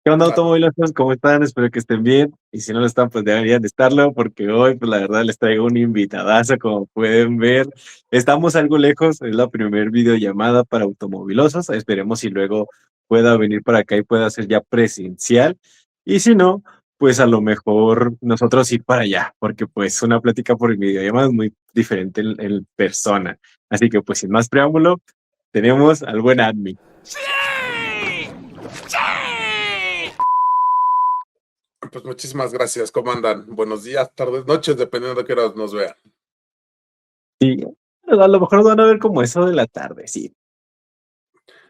¿Qué onda, Ah, automovilosos? ¿Cómo están? Espero que estén bien. Y si no lo están, pues deberían de estarlo, porque hoy, pues la verdad, les traigo un invitadazo, como pueden ver. Estamos algo lejos, es la primer videollamada para automovilosos. Esperemos si luego pueda venir para acá y pueda ser ya presencial. Y si no, pues a lo mejor nosotros ir para allá, porque pues una plática por videollamada es muy diferente en persona. Así que pues sin más preámbulo, tenemos al buen admin. pues muchísimas gracias. ¿Cómo andan? Buenos días, tardes, noches, dependiendo de qué horas nos vean. Sí, a lo mejor van a ver como eso de la tarde, sí.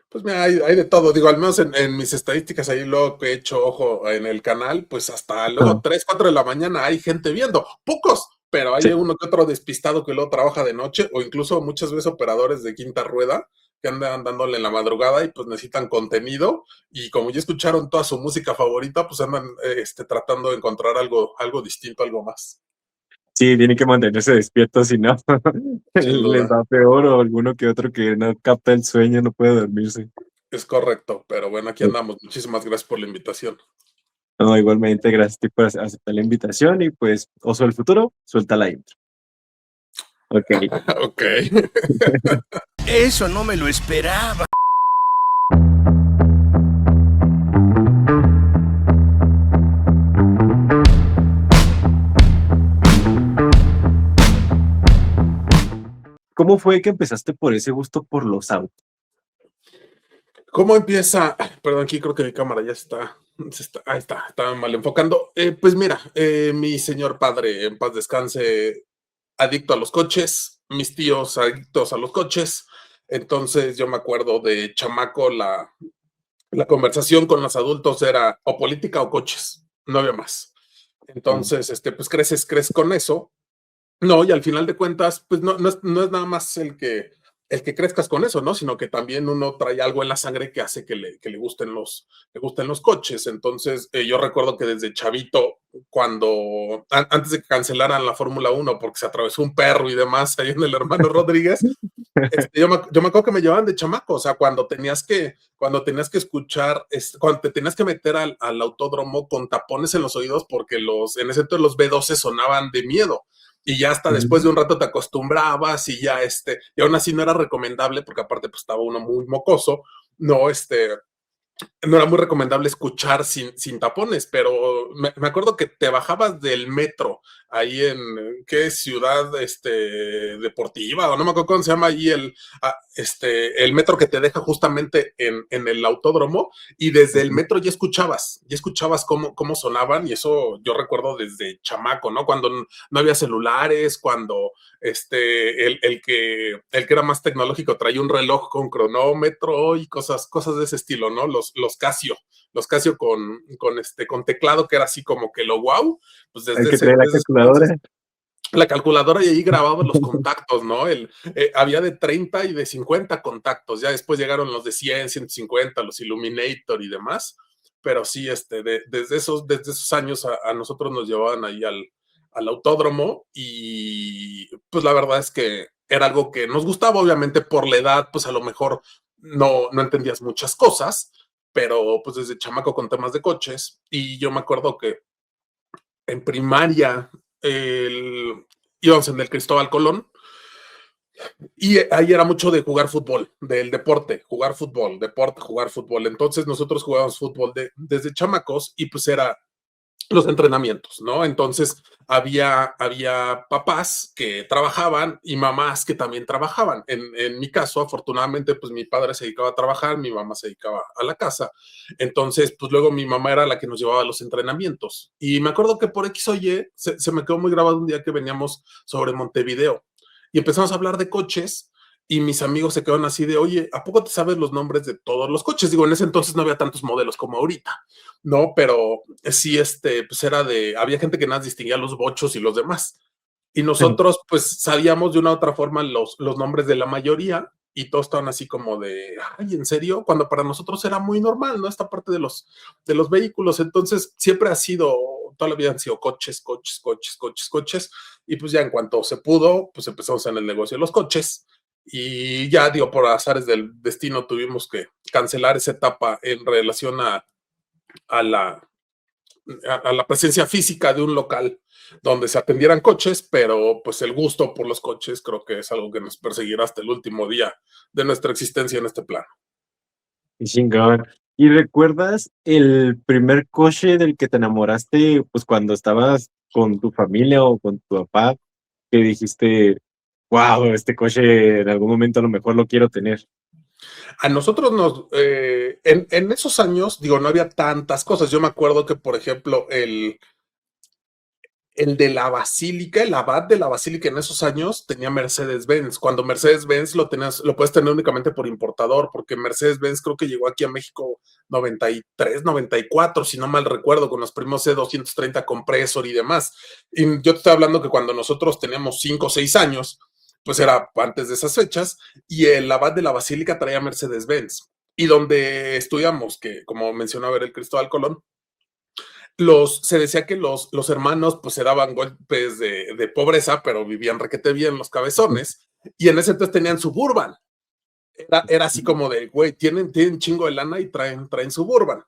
Pues mira, hay de todo. Digo, al menos en mis estadísticas ahí luego que he hecho ojo en el canal, pues hasta Ajá. luego 3, 4 de la mañana hay gente viendo. Pocos, pero hay Sí, uno que otro despistado que luego trabaja de noche o incluso muchas veces operadores de quinta rueda que andan dándole en la madrugada y pues necesitan contenido y como ya escucharon toda su música favorita, pues andan tratando de encontrar algo distinto, algo más, sí, tienen que mantenerse despiertos, si no, sin les duda. va peor, o alguno que otro que no capta el sueño, no puede dormirse. Es correcto, pero bueno, aquí andamos. Muchísimas gracias por la invitación. No, igualmente, gracias a ti por aceptar la invitación y pues, Oso del Futuro, suelta la intro. Ok. Ok. Eso no me lo esperaba. ¿Cómo fue que empezaste por ese gusto por los autos? ¿Cómo empieza? Perdón, aquí creo que mi cámara ya ahí está mal enfocando. Pues mira, mi señor padre, en paz descanse, adicto a los coches, mis tíos adictos a los coches. Entonces yo me acuerdo de chamaco, la conversación con los adultos era o política o coches, no había más. Entonces, pues creces con eso. No, y al final de cuentas, pues no es nada más el que crezcas con eso, ¿no? Sino que también uno trae algo en la sangre que hace que le gusten los coches. Entonces, yo recuerdo que desde chavito, antes de que cancelaran la Fórmula 1 porque se atravesó un perro y demás ahí en el Hermano Rodríguez, yo me acuerdo que me llevaban de chamaco, o sea, cuando tenías que escuchar, cuando te tenías que meter al autódromo con tapones en los oídos porque en ese entonces los B12 sonaban de miedo y ya hasta después de Ujú. un rato te acostumbrabas y ya y aún así no era recomendable porque aparte pues estaba uno muy mocoso, no, no era muy recomendable escuchar sin tapones, pero me acuerdo que te bajabas del metro ahí en qué ciudad deportiva, o no me acuerdo cómo se llama ahí el metro que te deja justamente en el autódromo, y desde el metro ya escuchabas cómo sonaban, y eso yo recuerdo desde chamaco, ¿no? Cuando no había celulares, cuando el que era más tecnológico traía un reloj con cronómetro y cosas de ese estilo, ¿no? Los Casio con teclado, que era así como que lo wow, pues El desde que ese, trae la desde ese entonces, calculadora. la calculadora, y ahí grababa los contactos, ¿no? Había de 30 y de 50 contactos, ya después llegaron los de 100, 150, los Illuminator y demás, pero sí, desde esos años a nosotros nos llevaban ahí al autódromo, y pues la verdad es que era algo que nos gustaba, obviamente por la edad, pues a lo mejor no entendías muchas cosas, pero pues desde chamaco con temas de coches, y yo me acuerdo que en primaria íbamos en el Cristóbal Colón, y ahí era mucho de jugar fútbol, del deporte, jugar fútbol, deporte, jugar fútbol. Entonces nosotros jugábamos fútbol desde chamacos, y pues era los entrenamientos, ¿no? Entonces había papás que trabajaban y mamás que también trabajaban. En mi caso, afortunadamente, pues mi padre se dedicaba a trabajar, mi mamá se dedicaba a la casa. Entonces, pues luego mi mamá era la que nos llevaba a los entrenamientos. Y me acuerdo que por X o Y se me quedó muy grabado un día que veníamos sobre Montevideo y empezamos a hablar de coches. Y mis amigos se quedaron así de, oye, ¿a poco te sabes los nombres de todos los coches? Digo, en ese entonces no había tantos modelos como ahorita, ¿no? Pero sí, pues había gente que nada distinguía los bochos y los demás. Y nosotros, pues, sabíamos de una u otra forma los nombres de la mayoría, y todos estaban así como de, ay, ¿en serio? Cuando para nosotros era muy normal, ¿no? Esta parte de los vehículos. Entonces, siempre toda la vida han sido coches, coches, coches, coches, coches. Y pues ya en cuanto se pudo, pues empezamos en el negocio de los coches. Y ya, digo, por azares del destino tuvimos que cancelar esa etapa en relación a la, a la presencia física de un local donde se atendieran coches, pero pues el gusto por los coches creo que es algo que nos perseguirá hasta el último día de nuestra existencia en este plano. Qué chingón. ¿Y recuerdas el primer coche del que te enamoraste, pues, cuando estabas con tu familia o con tu papá, que dijiste: "Guau, este coche en algún momento a lo mejor lo quiero tener"? A nosotros en esos años, digo, no había tantas cosas. Yo me acuerdo que, por ejemplo, el de la Basílica, el abad de la Basílica en esos años tenía Mercedes-Benz. Cuando Mercedes-Benz lo puedes tener únicamente por importador, porque Mercedes-Benz creo que llegó aquí a México 93, 94, si no mal recuerdo, con los primos C230 Compressor y demás. Y yo te estoy hablando que cuando nosotros teníamos 5 o 6 años, pues era antes de esas fechas, y el abad de la Basílica traía Mercedes-Benz. Y donde estudiamos, que como mencionaba era el Cristóbal Colón, se decía que los hermanos pues se daban golpes de pobreza, pero vivían requete bien los cabezones, y en ese entonces tenían Suburban. Era así como de, güey, tienen chingo de lana y traen Suburban.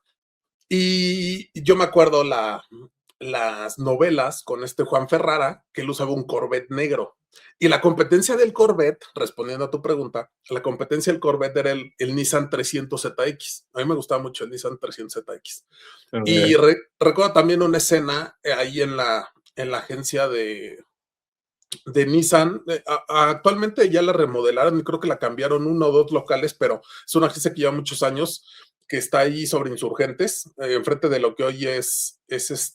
Y yo me acuerdo las novelas con este Juan Ferrara, que él usaba un Corvette negro. Y la competencia del Corvette, respondiendo a tu pregunta, la competencia del Corvette era el Nissan 300ZX. A mí me gustaba mucho el Nissan 300ZX. Y recuerdo también una escena ahí en la agencia de Nissan. Actualmente ya la remodelaron y creo que la cambiaron 1 o 2 locales, pero es una agencia que lleva muchos años, que está ahí sobre Insurgentes, enfrente de lo que hoy es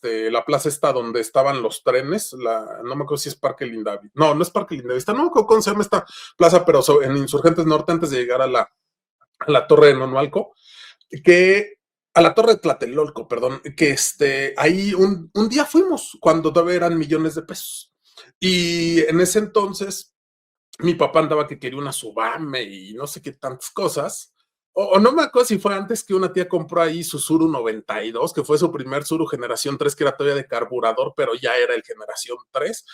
la plaza esta donde estaban los trenes, no me acuerdo si es Parque Lindavista, no es Parque Lindavista, no me acuerdo cómo se llama esta plaza, pero en Insurgentes Norte, antes de llegar a la Torre de Nonualco, que a la Torre de Tlatelolco, perdón, que ahí un día fuimos, cuando todavía eran millones de pesos. Y en ese entonces, mi papá andaba que quería una Subame y no sé qué tantas cosas. O no me acuerdo si fue antes que una tía compró ahí su Suru 92, que fue su primer Suru generación 3, que era todavía de carburador, pero ya era el generación 3.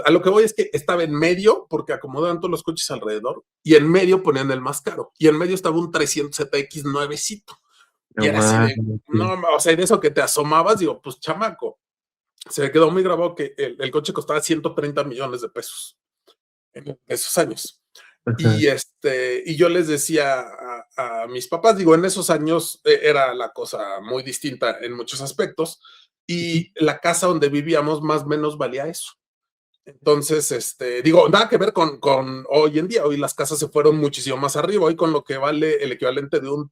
A lo que voy es que estaba en medio, porque acomodaban todos los coches alrededor, y en medio ponían el más caro. Y en medio estaba un 300ZX nuevecito. Y No era así de, mames. no, o sea, y de eso que te asomabas, digo, pues chamaco. Se me quedó muy grabado que el coche costaba 130 millones de pesos en esos años. Ajá. Y yo les decía a mis papás, digo, en esos años era la cosa muy distinta en muchos aspectos, y la casa donde vivíamos más o menos valía eso. Entonces, digo, nada que ver con hoy en día. Hoy las casas se fueron muchísimo más arriba. Hoy con lo que vale el equivalente de un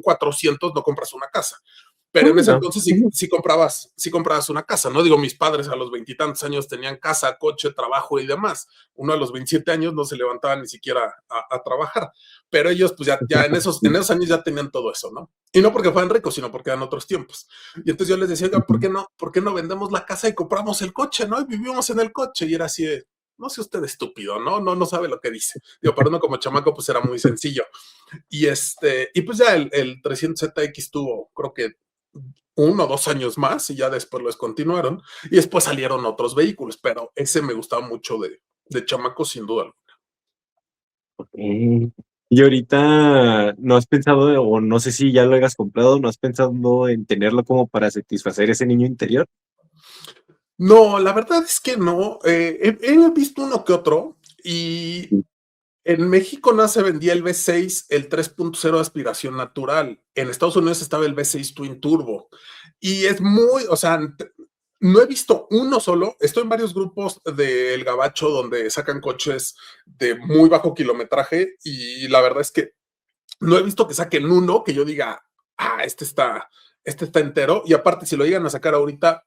400 no compras una casa. Pero en ese No. entonces sí comprabas una casa, ¿no? Digo, mis padres a los veintitantos años tenían casa, coche, trabajo y demás. Uno a los 27 años no se levantaba ni siquiera a trabajar. Pero ellos, pues ya en esos años ya tenían todo eso, ¿no? Y no porque fueran ricos, sino porque eran otros tiempos. Y entonces yo les decía, oiga, ¿por qué no vendemos la casa y compramos el coche, ¿no? Y vivimos en el coche. Y era así de, no sé usted estúpido, ¿no? No sabe lo que dice. Digo, para uno como chamaco, pues era muy sencillo. Y pues ya el 300ZX tuvo, creo que 1 o 2 años más, y ya después lo descontinuaron. Y después salieron otros vehículos, pero ese me gustaba mucho de chamaco, sin duda. Okey. Y ahorita, ¿no has pensado, o no sé si ya lo hayas comprado, no has pensado en tenerlo como para satisfacer ese niño interior? No, la verdad es que no. He visto uno que otro, y Sí. en México no se vendía el V6, el 3.0 de aspiración natural. En Estados Unidos estaba el V6 Twin Turbo. Y es muy, o sea, no he visto uno solo. Estoy en varios grupos del Gabacho donde sacan coches de muy bajo kilometraje, y la verdad es que no he visto que saquen uno que yo diga, este está entero. Y aparte, si lo llegan a sacar ahorita,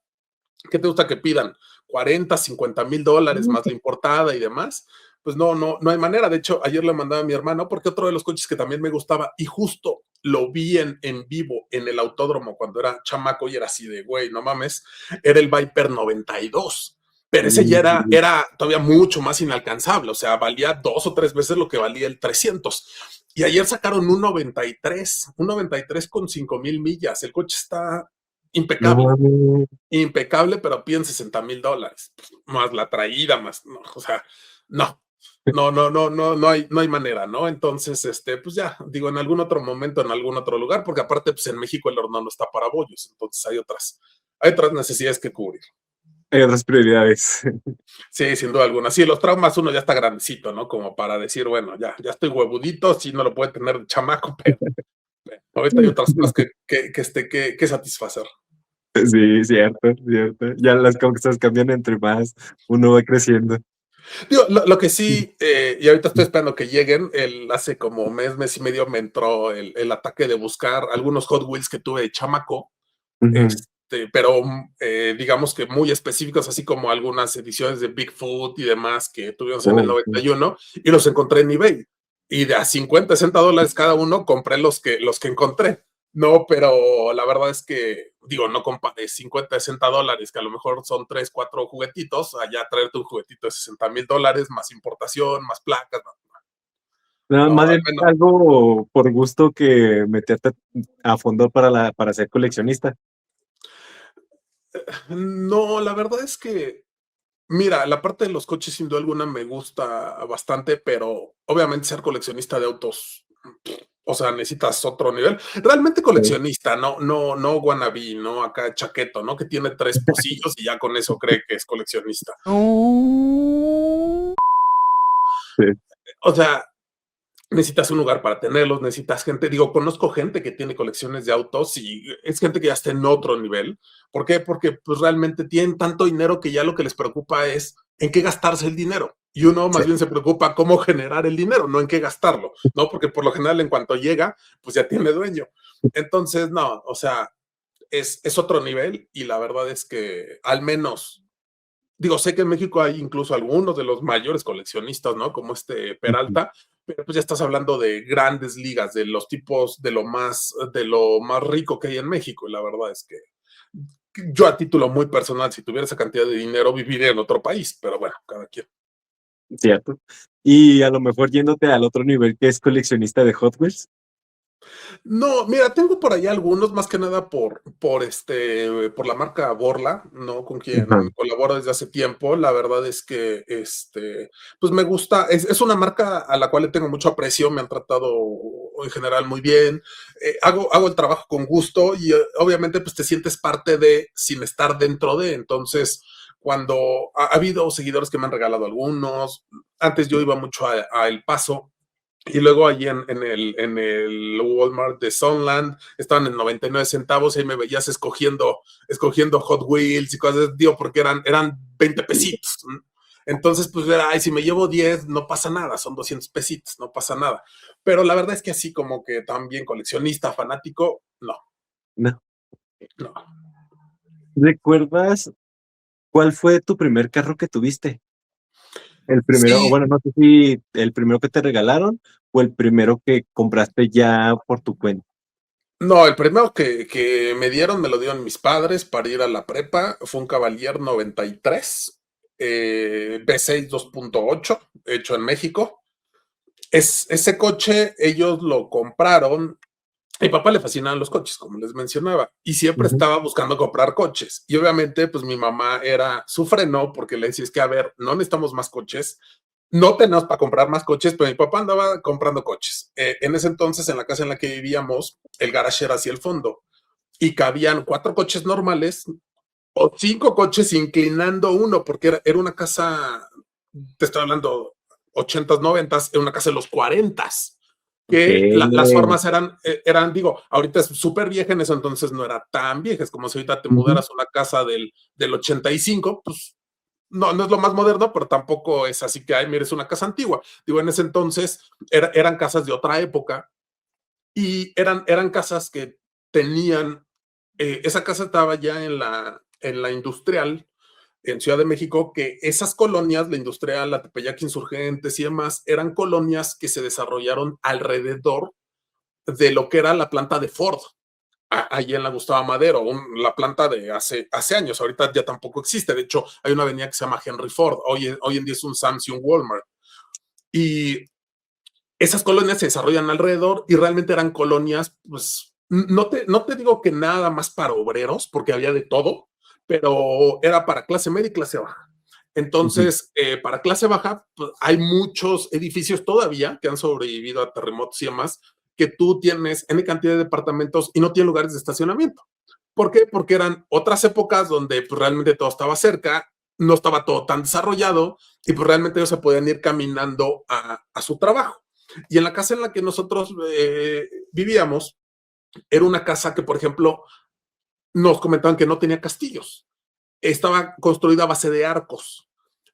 ¿qué te gusta que pidan? 40, $50,000 más la importada y demás. Pues no hay manera. De hecho, ayer le mandaba a mi hermano, porque otro de los coches que también me gustaba, y justo lo vi en vivo en el autódromo cuando era chamaco, y era así de, güey, no mames, era el Viper 92. Pero ese ya era todavía mucho más inalcanzable, o sea, valía 2 o 3 veces lo que valía el 300. Y ayer sacaron un 93 con 5,000 millas. El coche está No impecable, mames. impecable, pero piden $60,000, más la traída, más, no, o sea, no. No hay manera, ¿no? Entonces, pues ya, digo, en algún otro momento, en algún otro lugar, porque aparte, pues en México el horno no está para bollos, entonces hay otras necesidades que cubrir. Hay otras prioridades. Sí, sin duda alguna. Sí, los traumas uno ya está grandecito, ¿no? Como para decir, bueno, ya estoy huevudito, sí, no lo puede tener de chamaco, pero ahorita hay otras cosas que satisfacer. Sí, cierto, cierto. Ya las cosas cambian entre más uno va creciendo. Digo, lo que sí, y ahorita estoy esperando que lleguen, hace como mes y medio me entró el ataque de buscar algunos Hot Wheels que tuve de chamaco, Ujú. pero digamos que muy específicos, así como algunas ediciones de Bigfoot y demás que tuvimos en el Oh, noventa okey. y uno y los encontré en eBay. Y de a 50, $60 cada uno, compré los que encontré. No, pero la verdad es que, digo, no compare $50, $60, que a lo mejor son 3, 4 juguetitos, allá traerte un juguetito de $60,000, más importación, más placas. No, No, más al bien menos. algo por gusto que meterte a fondo para ser coleccionista. No, la verdad es que mira, la parte de los coches sin duda alguna me gusta bastante, pero obviamente ser coleccionista de autos, o sea, necesitas otro nivel. Realmente Sí. coleccionista, no wannabe, no acá chaqueto, ¿no? Que tiene 3 pocillos y ya con eso cree que es coleccionista. Sí. O sea, necesitas un lugar para tenerlos, necesitas gente. Digo, conozco gente que tiene colecciones de autos y es gente que ya está en otro nivel. ¿Por qué? Porque pues realmente tienen tanto dinero que ya lo que les preocupa es en qué gastarse el dinero. Y uno Sí. más bien se preocupa cómo generar el dinero, no en qué gastarlo, ¿no? Porque por lo general en cuanto llega, pues ya tiene dueño. Entonces, no, o sea, es otro nivel y la verdad es que al menos digo, sé que en México hay incluso algunos de los mayores coleccionistas, ¿no? Como Ujú. Peralta, pero pues ya estás hablando de grandes ligas, de los tipos de lo más rico que hay en México. Y la verdad es que yo a título muy personal, si tuviera esa cantidad de dinero, viviría en otro país, pero bueno, cada quien. Cierto. Y a lo mejor yéndote al otro nivel, que es coleccionista de Hot Wheels. No, mira, tengo por ahí algunos, más que nada por la marca Borla, ¿no? Con Ajá. quien colaboro desde hace tiempo. La verdad es que, pues me gusta, es una marca a la cual le tengo mucho aprecio, me han tratado en general muy bien. Hago el trabajo con gusto y obviamente pues te sientes parte de sin estar dentro de. Entonces, cuando ha habido seguidores que me han regalado algunos, antes yo iba mucho a El Paso y luego allí en el Walmart de Sunland estaban en 99 centavos y ahí me veías escogiendo Hot Wheels y cosas, digo, porque eran 20 pesitos. Entonces, pues era, ay, si me llevo 10, no pasa nada, son 200 pesitos, no pasa nada. Pero la verdad es que así como que también coleccionista, fanático, no, No. no. ¿Recuerdas cuál fue tu primer carro que tuviste? El primero, o Sí, bueno, no sé si el primero que te regalaron o el primero que compraste ya por tu cuenta. no, el primero que me lo dieron mis padres para ir a la prepa, fue un Cavalier 93, V6 2.8, hecho en México. Ese coche ellos lo compraron. A mi papá le fascinaban los coches, como les mencionaba, y siempre Ujú. estaba buscando comprar coches. Y obviamente, pues mi mamá era su freno, porque le decía, es que, a ver, no necesitamos más coches, no tenemos para comprar más coches, pero mi papá andaba comprando coches. En ese entonces, en la casa en la que vivíamos, el garage era hacia el fondo y cabían 4 coches normales o 5 coches inclinando uno, porque era una casa, te estoy hablando 80s, 90s, era una casa de los 40s, que las Okey. formas eran, digo, ahorita es súper vieja, en eso entonces no era tan vieja, es como si ahorita te Ujú. mudaras a una casa del 85, pues no es lo más moderno, pero tampoco es así que, ay, mira, es una casa antigua. Digo, en ese entonces eran casas de otra época y eran casas que tenían, esa casa estaba ya en la industrial, en Ciudad de México, que esas colonias, la industrial, la Tepeyac Insurgentes y demás, eran colonias que se desarrollaron alrededor de lo que era la planta de Ford, allí en la Gustavo Madero, la planta de hace años, ahorita ya tampoco existe, de hecho hay una avenida que se llama Henry Ford, hoy en día es un Sam's y un Walmart, y esas colonias se desarrollan alrededor y realmente eran colonias, pues, no te digo que nada más para obreros, porque había de todo, pero era para clase media y clase baja. Ujú. Entonces, para clase baja, pues, hay muchos edificios todavía que han sobrevivido a terremotos y demás, que tú tienes N cantidad de departamentos y no tienen lugares de estacionamiento. ¿Por qué? Porque eran otras épocas donde pues, realmente todo estaba cerca, no estaba todo tan desarrollado y pues realmente ellos se podían ir caminando a su trabajo. Y en la casa en la que nosotros vivíamos, era una casa que, por ejemplo, nos comentaban que no tenía castillos. Estaba construida a base de arcos.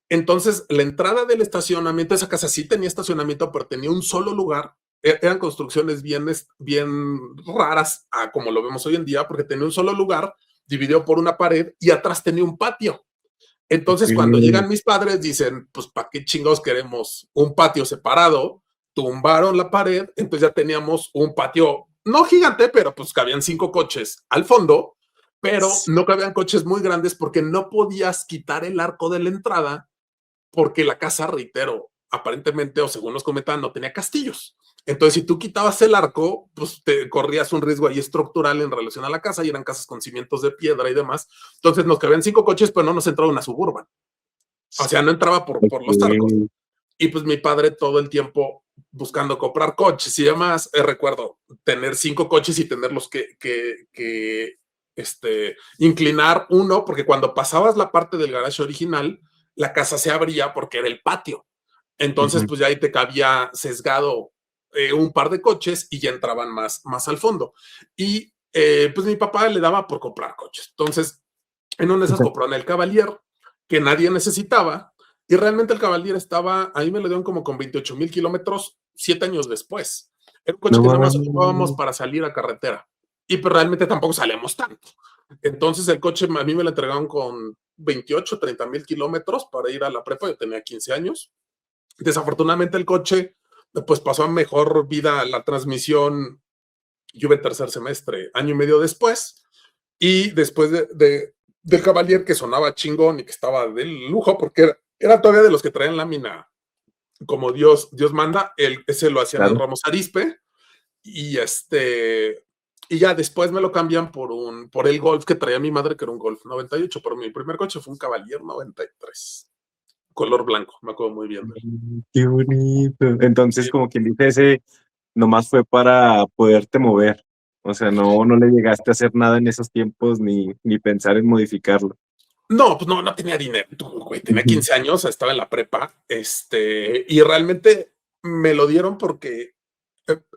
Entonces, la entrada del estacionamiento, esa casa sí tenía estacionamiento, pero tenía un solo lugar. Eran construcciones bien raras, como lo vemos hoy en día, porque tenía un solo lugar, dividido por una pared, y atrás tenía un patio. Entonces, cuando Okey. llegan mis padres, dicen, pues, ¿para qué chingados queremos un patio separado? Tumbaron la pared, entonces ya teníamos un patio, no gigante, pero pues cabían 5 coches al fondo, pero no cabían coches muy grandes porque no podías quitar el arco de la entrada porque la casa, reitero, aparentemente o según nos comentaban, no tenía castillos. Entonces, si tú quitabas el arco, pues te corrías un riesgo ahí estructural en relación a la casa y eran casas con cimientos de piedra y demás. Entonces, nos cabían 5 coches, pero no nos entraba una suburban. O sea, no entraba por los arcos. Okey. Y pues mi padre todo el tiempo buscando comprar coches y demás. Recuerdo tener 5 coches y tenerlos inclinar uno, porque cuando pasabas la parte del garaje original, la casa se abría porque era el patio. Entonces, Ujú. pues ya ahí te cabía sesgado un par de coches y ya entraban más al fondo. Y pues mi papá le daba por comprar coches. Entonces, en una de esas compraron el Cavalier, que nadie necesitaba, y realmente el Cavalier estaba, ahí me lo dieron como con 28,000 kilómetros 7 años después. Era un coche No que nada más ocupábamos mames. para salir a carretera. Y pues realmente tampoco salíamos tanto. Entonces el coche a mí me lo entregaron con 28, 30,000 kilómetros para ir a la prepa. Yo tenía 15 años. Desafortunadamente el coche pues pasó a mejor vida la transmisión. Yo iba en tercer semestre, año y medio después. Y después del Cavalier que sonaba chingón y que estaba de lujo, porque era todavía de los que traían lámina como Dios manda, ese lo hacían en Claro. Ramos Arizpe, y y ya después me lo cambian por el Golf que traía mi madre, que era un Golf 98, pero mi primer coche fue un Cavalier 93, color blanco, me acuerdo muy bien de él. Qué bonito. Entonces, Sí. como quien dice, ese nomás fue para poderte mover. O sea, no le llegaste a hacer nada en esos tiempos, ni pensar en modificarlo. No, pues no tenía dinero, güey, tenía Ujú. 15 años, estaba en la prepa, y realmente me lo dieron porque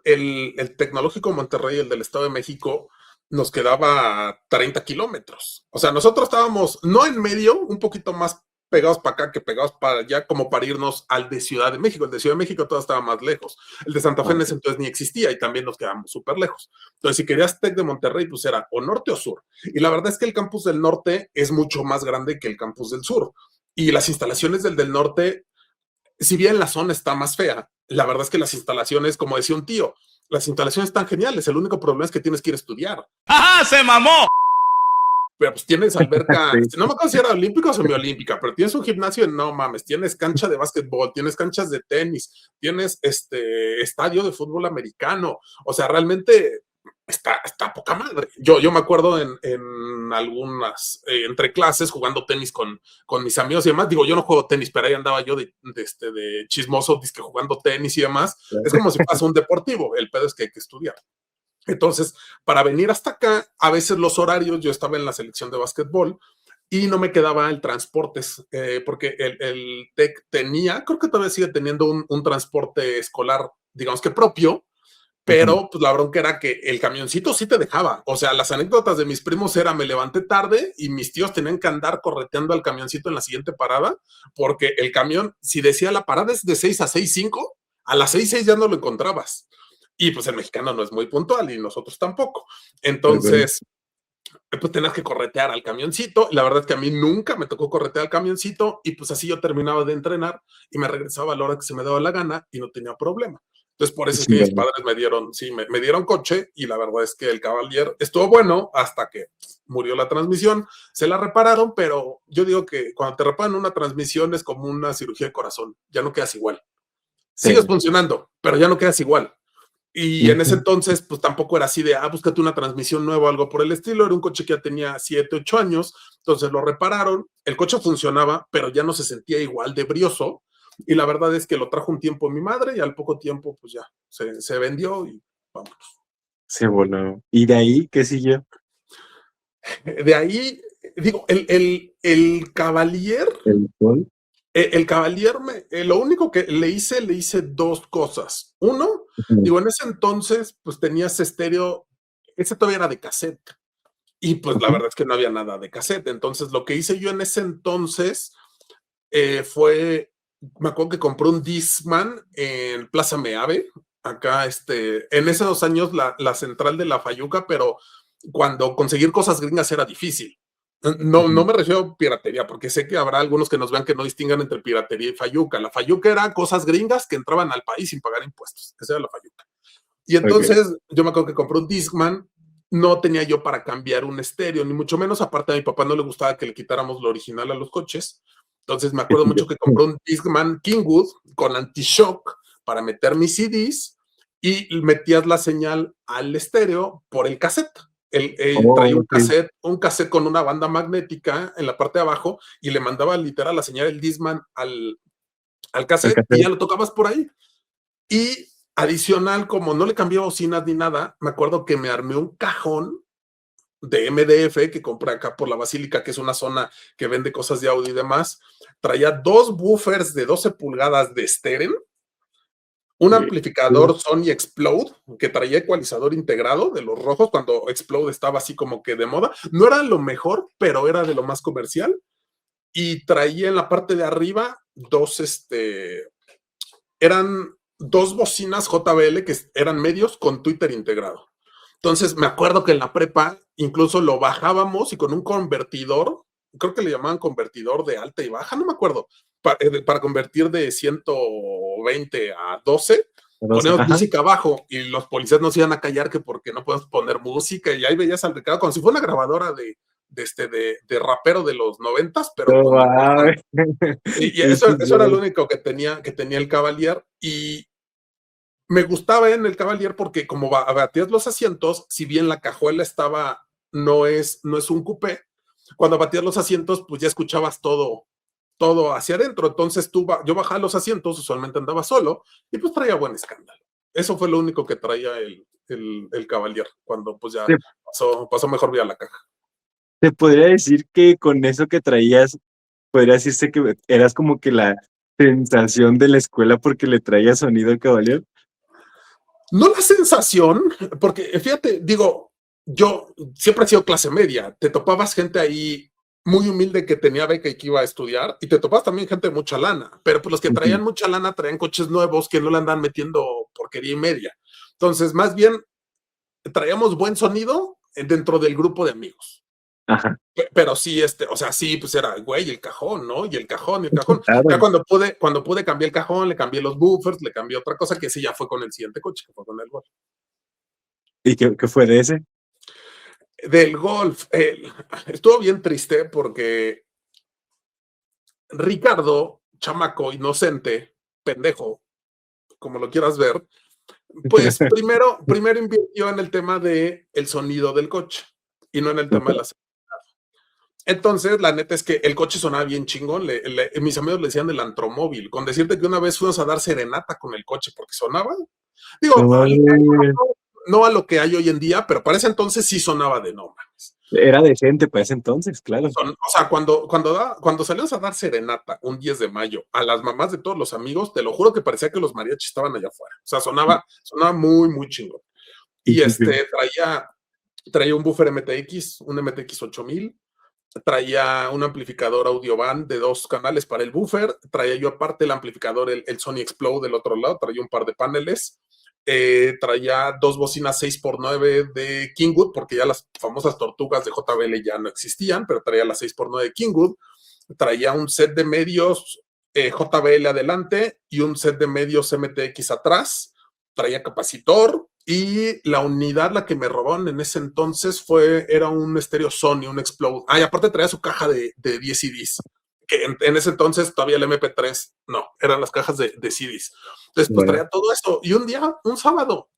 el Tecnológico Monterrey, el del Estado de México, nos quedaba a 30 kilómetros. O sea, nosotros estábamos no en medio, un poquito más pegados para acá que pegados para allá, como para irnos al de Ciudad de México. El de Ciudad de México todo estaba más lejos. El de Santa Fe en ese Okey. entonces ni existía y también nos quedamos súper lejos. Entonces, si querías Tec de Monterrey, pues era o norte o sur. Y la verdad es que el campus del norte es mucho más grande que el campus del sur. Y las instalaciones del norte, si bien la zona está más fea, la verdad es que las instalaciones, como decía un tío, las instalaciones están geniales. El único problema es que tienes que ir a estudiar. ¡Ajá! ¡Se mamó! Pero pues tienes alberca, Sí. no me acuerdo si era olímpica o semiolímpica, pero tienes un gimnasio, no mames, tienes cancha de básquetbol, tienes canchas de tenis, tienes estadio de fútbol americano. O sea, realmente está poca madre. Yo me acuerdo en algunas, entre clases, jugando tenis con mis amigos y demás. Digo, yo no juego tenis, pero ahí andaba yo de chismoso, disque jugando tenis y demás. Es como si fuese un deportivo. El pedo es que hay que estudiar. Entonces, para venir hasta acá, a veces los horarios, yo estaba en la selección de básquetbol y no me quedaba el transporte, porque el TEC tenía, creo que todavía sigue teniendo un transporte escolar, digamos que propio, Ujú. pero pues la bronca era que el camioncito sí te dejaba. O sea, las anécdotas de mis primos era me levanté tarde y mis tíos tenían que andar correteando al camioncito en la siguiente parada, porque el camión, si decía la parada es de 6 a 6:05, a las 6:06 ya no lo encontrabas. Y pues el mexicano no es muy puntual y nosotros tampoco. Okey. Entonces, pues tenías que corretear al camioncito. La verdad es que a mí nunca me tocó corretear al camioncito y pues así yo terminaba de entrenar y me regresaba a la hora que se me daba la gana y no tenía problema. Entonces, por Qué eso es que mis chingón. padres me dieron, sí, me dieron coche y la verdad es que el Cavalier estuvo bueno hasta que murió la transmisión. Se la repararon, pero yo digo que cuando te reparan una transmisión es como una cirugía de corazón. Ya no quedas igual. Sigues Sí. funcionando, pero ya no quedas igual. Y en ese Ujú. entonces, pues tampoco era así de, búscate una transmisión nueva o algo por el estilo. Era un coche que ya tenía 7, 8 años. Entonces lo repararon. El coche funcionaba, pero ya no se sentía igual de brioso. Y la verdad es que lo trajo un tiempo mi madre y al poco tiempo, pues ya se vendió y vamos. Se voló. ¿Y de ahí qué siguió? De ahí, digo, el Cavalier, ¿El Sol? el Cavalier, lo único que le hice dos cosas. Uno, Ujú. digo, en ese entonces, pues tenías estéreo, ese todavía era de cassette. Y pues la Ujú. verdad es que no había nada de cassette. Entonces, lo que hice yo en ese entonces fue, me acuerdo que compré un Discman en Plaza Meave, acá, en esos 2 años la central de la Fayuca, pero cuando conseguir cosas gringas era difícil. No, no Ujú. me refiero a piratería, porque sé que habrá algunos que nos vean que no distingan entre piratería y Fayuca. La Fayuca era cosas gringas que entraban al país sin pagar impuestos. Esa era la Fayuca. Y Ok. entonces yo me acuerdo que compré un Discman, no tenía yo para cambiar un estéreo, ni mucho menos, aparte a mi papá no le gustaba que le quitáramos lo original a los coches. Entonces me ¿Qué acuerdo siguió? mucho que compré un Discman Kingwood con anti-shock para meter mis CDs y metías la señal al estéreo por el cassette. Traía Oh, sí. un cassette con una banda magnética en la parte de abajo y le mandaba literal la señal del Discman al El cassette y café. ya lo tocabas por ahí. Y adicional, como no le cambié bocinas ni nada, me acuerdo que me armé un cajón de MDF que compré acá por la Basílica, que es una zona que vende cosas de audio y demás. Traía dos buffers de 12 pulgadas de Steren, un Sí. Sí. amplificador Sony Explode que traía ecualizador integrado de los rojos cuando Explode estaba así como que de moda. No era lo mejor, pero era de lo más comercial. Y traía en la parte de arriba eran dos bocinas JBL que eran medios con Twitter integrado. Entonces me acuerdo que en la prepa incluso lo bajábamos y con un convertidor, creo que le llamaban convertidor de alta y baja, no me acuerdo, para convertir de 120 a 12, Entonces, poníamos ajá. música abajo y los policías nos iban a callar que porque no podemos poner música y ahí veías al Ricardo como si fuera una grabadora de rapero de los 90s, pero No con micrófono. mames. Y Qué eso era lo chingón. único que tenía el Cavalier y me gustaba en el Cavalier porque como batías los asientos, si bien la cajuela estaba, no es un coupé, cuando batías los asientos, pues ya escuchabas todo hacia adentro. Entonces yo bajaba los asientos, usualmente andaba solo, y pues traía buen escándalo. Eso fue lo único que traía el Cavalier, cuando pues ya ¿Te, pasó mejor vía la caja. te podría decir que con eso que traías, podría decirse que eras como que la sensación de la escuela porque le traías sonido al Cavalier? No la sensación, porque fíjate, digo, yo siempre he sido clase media, te topabas gente ahí muy humilde que tenía beca y que iba a estudiar, y te topabas también gente de mucha lana, pero pues los que Ujú. traían mucha lana traían coches nuevos que no le andan metiendo porquería y media. Entonces, más bien, traíamos buen sonido dentro del grupo de amigos. Ajá. Pero sí, o sea, sí, pues era, güey, el cajón, ¿no? Y el cajón, y el cajón. Ya Claro. cuando pude cambiar el cajón, le cambié los buffers, le cambié otra cosa que sí ya fue con el siguiente coche, que fue con el Golf. ¿Y qué fue de ese? Del Golf, estuvo bien triste porque Ricardo, chamaco, inocente, pendejo, como lo quieras ver, pues primero invirtió en el tema de el sonido del coche y no en el tema de las. Entonces, la neta es que el coche sonaba bien chingón. Mis amigos le decían el antromóvil. Con decirte que una vez fuimos a dar serenata con el coche porque sonaba. No Digo, mames. no a lo que hay hoy en día, pero para ese entonces sí sonaba de no mames. Era decente para ese entonces, claro. O sea, cuando salimos a dar serenata un 10 de mayo a las mamás de todos los amigos, te lo juro que parecía que los mariachis estaban allá afuera. O sea, sonaba muy, muy chingón. Sí, Y sí, sí. traía un buffer MTX, un MTX 8000, traía un amplificador audio band de 2 canales para el buffer, traía yo aparte el amplificador, el Sony Explode del otro lado, traía un par de paneles, traía dos bocinas 6x9 de Kingwood, porque ya las famosas tortugas de JBL ya no existían, pero traía las 6x9 de Kingwood, traía un set de medios JBL adelante y un set de medios MTX atrás, traía capacitor y la unidad, la que me robaron en ese entonces era un estéreo Sony, un Explode. Y aparte traía su caja de 10 CDs, que en ese entonces todavía el MP3, no, eran las cajas de CDs. Entonces, pues Bueno, traía todo esto. Y un día, un sábado,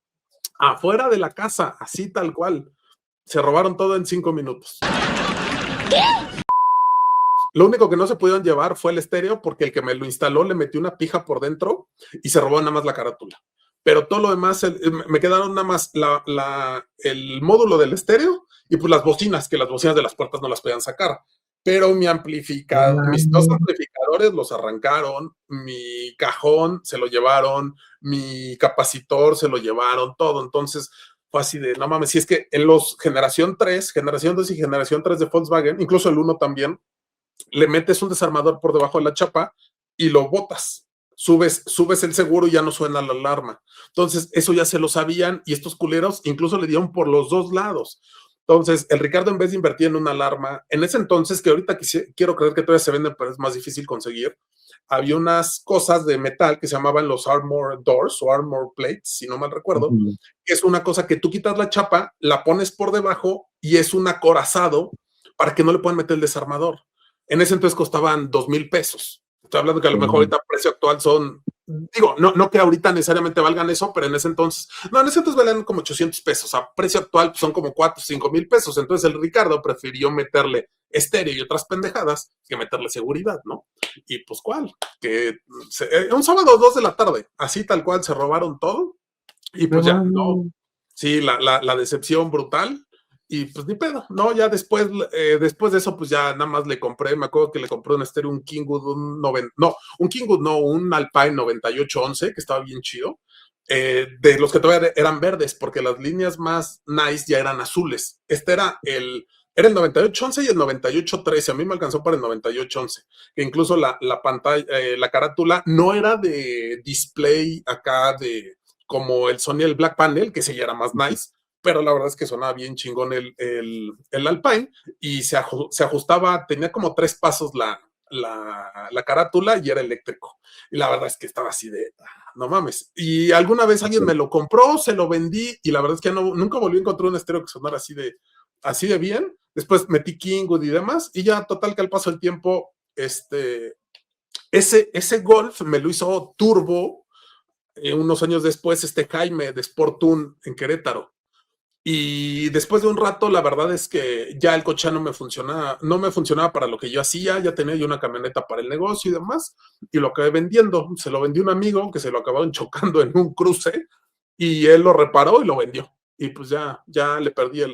afuera de la casa, así tal cual. Se robaron todo en 5 minutos. Lo único que no se pudieron llevar fue el estéreo porque el que me lo instaló le metió una pija por dentro y se robó nada más la carátula. Pero todo lo demás, me quedaron nada más el módulo del estéreo y pues las bocinas, que las bocinas de las puertas no las podían sacar. Pero mis dos amplificadores los arrancaron, mi cajón se lo llevaron, mi capacitor se lo llevaron, todo. Entonces fue así de, no mames, si es que en los generación 2 y generación 3 de Volkswagen, incluso el uno también, le metes un desarmador por debajo de la chapa y lo botas. Subes el seguro y ya no suena la alarma. Entonces, eso ya se lo sabían y estos culeros incluso le dieron por los dos lados. Entonces, el Ricardo, en vez de invertir en una alarma, en ese entonces, que ahorita quiero creer que todavía se venden, pero es más difícil conseguir, había unas cosas de metal que se llamaban los armor doors o armor plates, si no mal recuerdo, que es una cosa que tú quitas la chapa, la pones por debajo y es un acorazado para que no le puedan meter el desarmador. En ese entonces costaban 2,000 pesos. Estoy hablando que a lo mejor ahorita precio actual son, digo, no que ahorita necesariamente valgan eso, pero en ese entonces valían como 800 pesos. A precio actual son como 4 o 5 mil pesos. Entonces el Ricardo prefirió meterle estéreo y otras pendejadas que meterle seguridad, ¿no? Y pues, ¿cuál? Un sábado 2 de la tarde, así tal cual, se robaron todo. Y pues ya, no. Sí, la decepción brutal. Y pues ni pedo, ¿no? Ya después de eso, pues ya nada más le compré, me acuerdo que le compré un estéreo, un Kingwood, un Alpine 9811, que estaba bien chido, de los que todavía eran verdes, porque las líneas más nice ya eran azules. Era el 9811 y el 9813, a mí me alcanzó para el 9811, que incluso la pantalla, la carátula no era de display acá como el Sony el Black Panel, que sí ya era más nice, pero la verdad es que sonaba bien chingón el Alpine y se ajustaba, tenía como 3 pasos la carátula y era eléctrico. Y la verdad es que estaba así de, no mames. Y alguna vez alguien me lo compró, se lo vendí y la verdad es que nunca volví a encontrar un estéreo que sonara así de bien. Después metí Kingwood y demás y ya total que al paso del tiempo, ese Golf me lo hizo turbo unos años después Jaime de Sportun en Querétaro. Y después de un rato, la verdad es que ya el coche no me funcionaba para lo que yo hacía, ya tenía yo una camioneta para el negocio y demás, y lo acabé vendiendo. Se lo vendí a un amigo que se lo acabaron chocando en un cruce, y él lo reparó y lo vendió. Y pues ya le perdí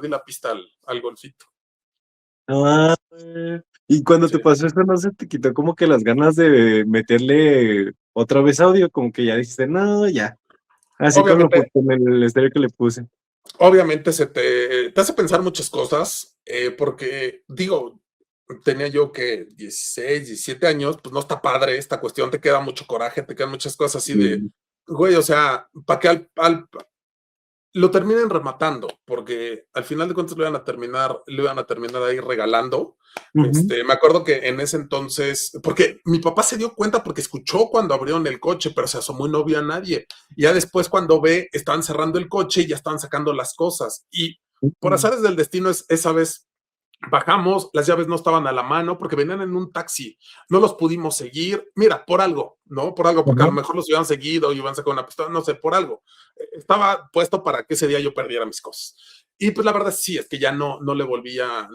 la pista al Golfito. Ah, y cuando te Sí. pasó esto, ¿no se te quitó como que las ganas de meterle otra vez audio? Como que ya dijiste, no, ya. Así Obviamente, con el estéreo que le puse. obviamente te hace pensar muchas cosas, porque digo, tenía yo que 16, 17 años, pues no está padre esta cuestión, te queda mucho coraje, te quedan muchas cosas así de, Sí. güey, o sea, para que lo terminen rematando, porque al final de cuentas lo iban a terminar ahí regalando. Ujú. Me acuerdo que en ese entonces, porque mi papá se dio cuenta porque escuchó cuando abrieron el coche, pero se asomó y no vio a nadie. Y ya después cuando ve, estaban cerrando el coche y ya estaban sacando las cosas. Y por azares del destino, esa vez bajamos, las llaves no estaban a la mano porque venían en un taxi, no los pudimos seguir, mira, por algo, ¿no? Por algo, porque a Ajá. lo mejor los hubieran seguido y hubieran sacado una pistola, no sé, por algo. Estaba puesto para que ese día yo perdiera mis cosas. Y pues la verdad sí, es que ya no le volví a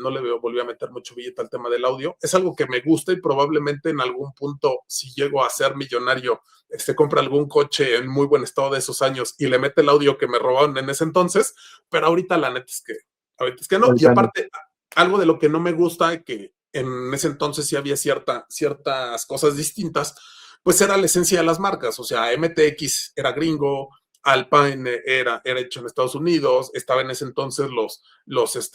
meter mucho billete al tema del audio. Es algo que me gusta y probablemente en algún punto, si llego a ser millonario, compra algún coche en muy buen estado de esos años y le mete el audio que me robaron en ese entonces, pero ahorita la neta ahorita es que no. Y Ahorita no. aparte, algo de lo que no me gusta, que en ese entonces sí había ciertas cosas distintas, pues era la esencia de las marcas. O sea, MTX era gringo, Alpine era hecho en Estados Unidos, estaba en ese entonces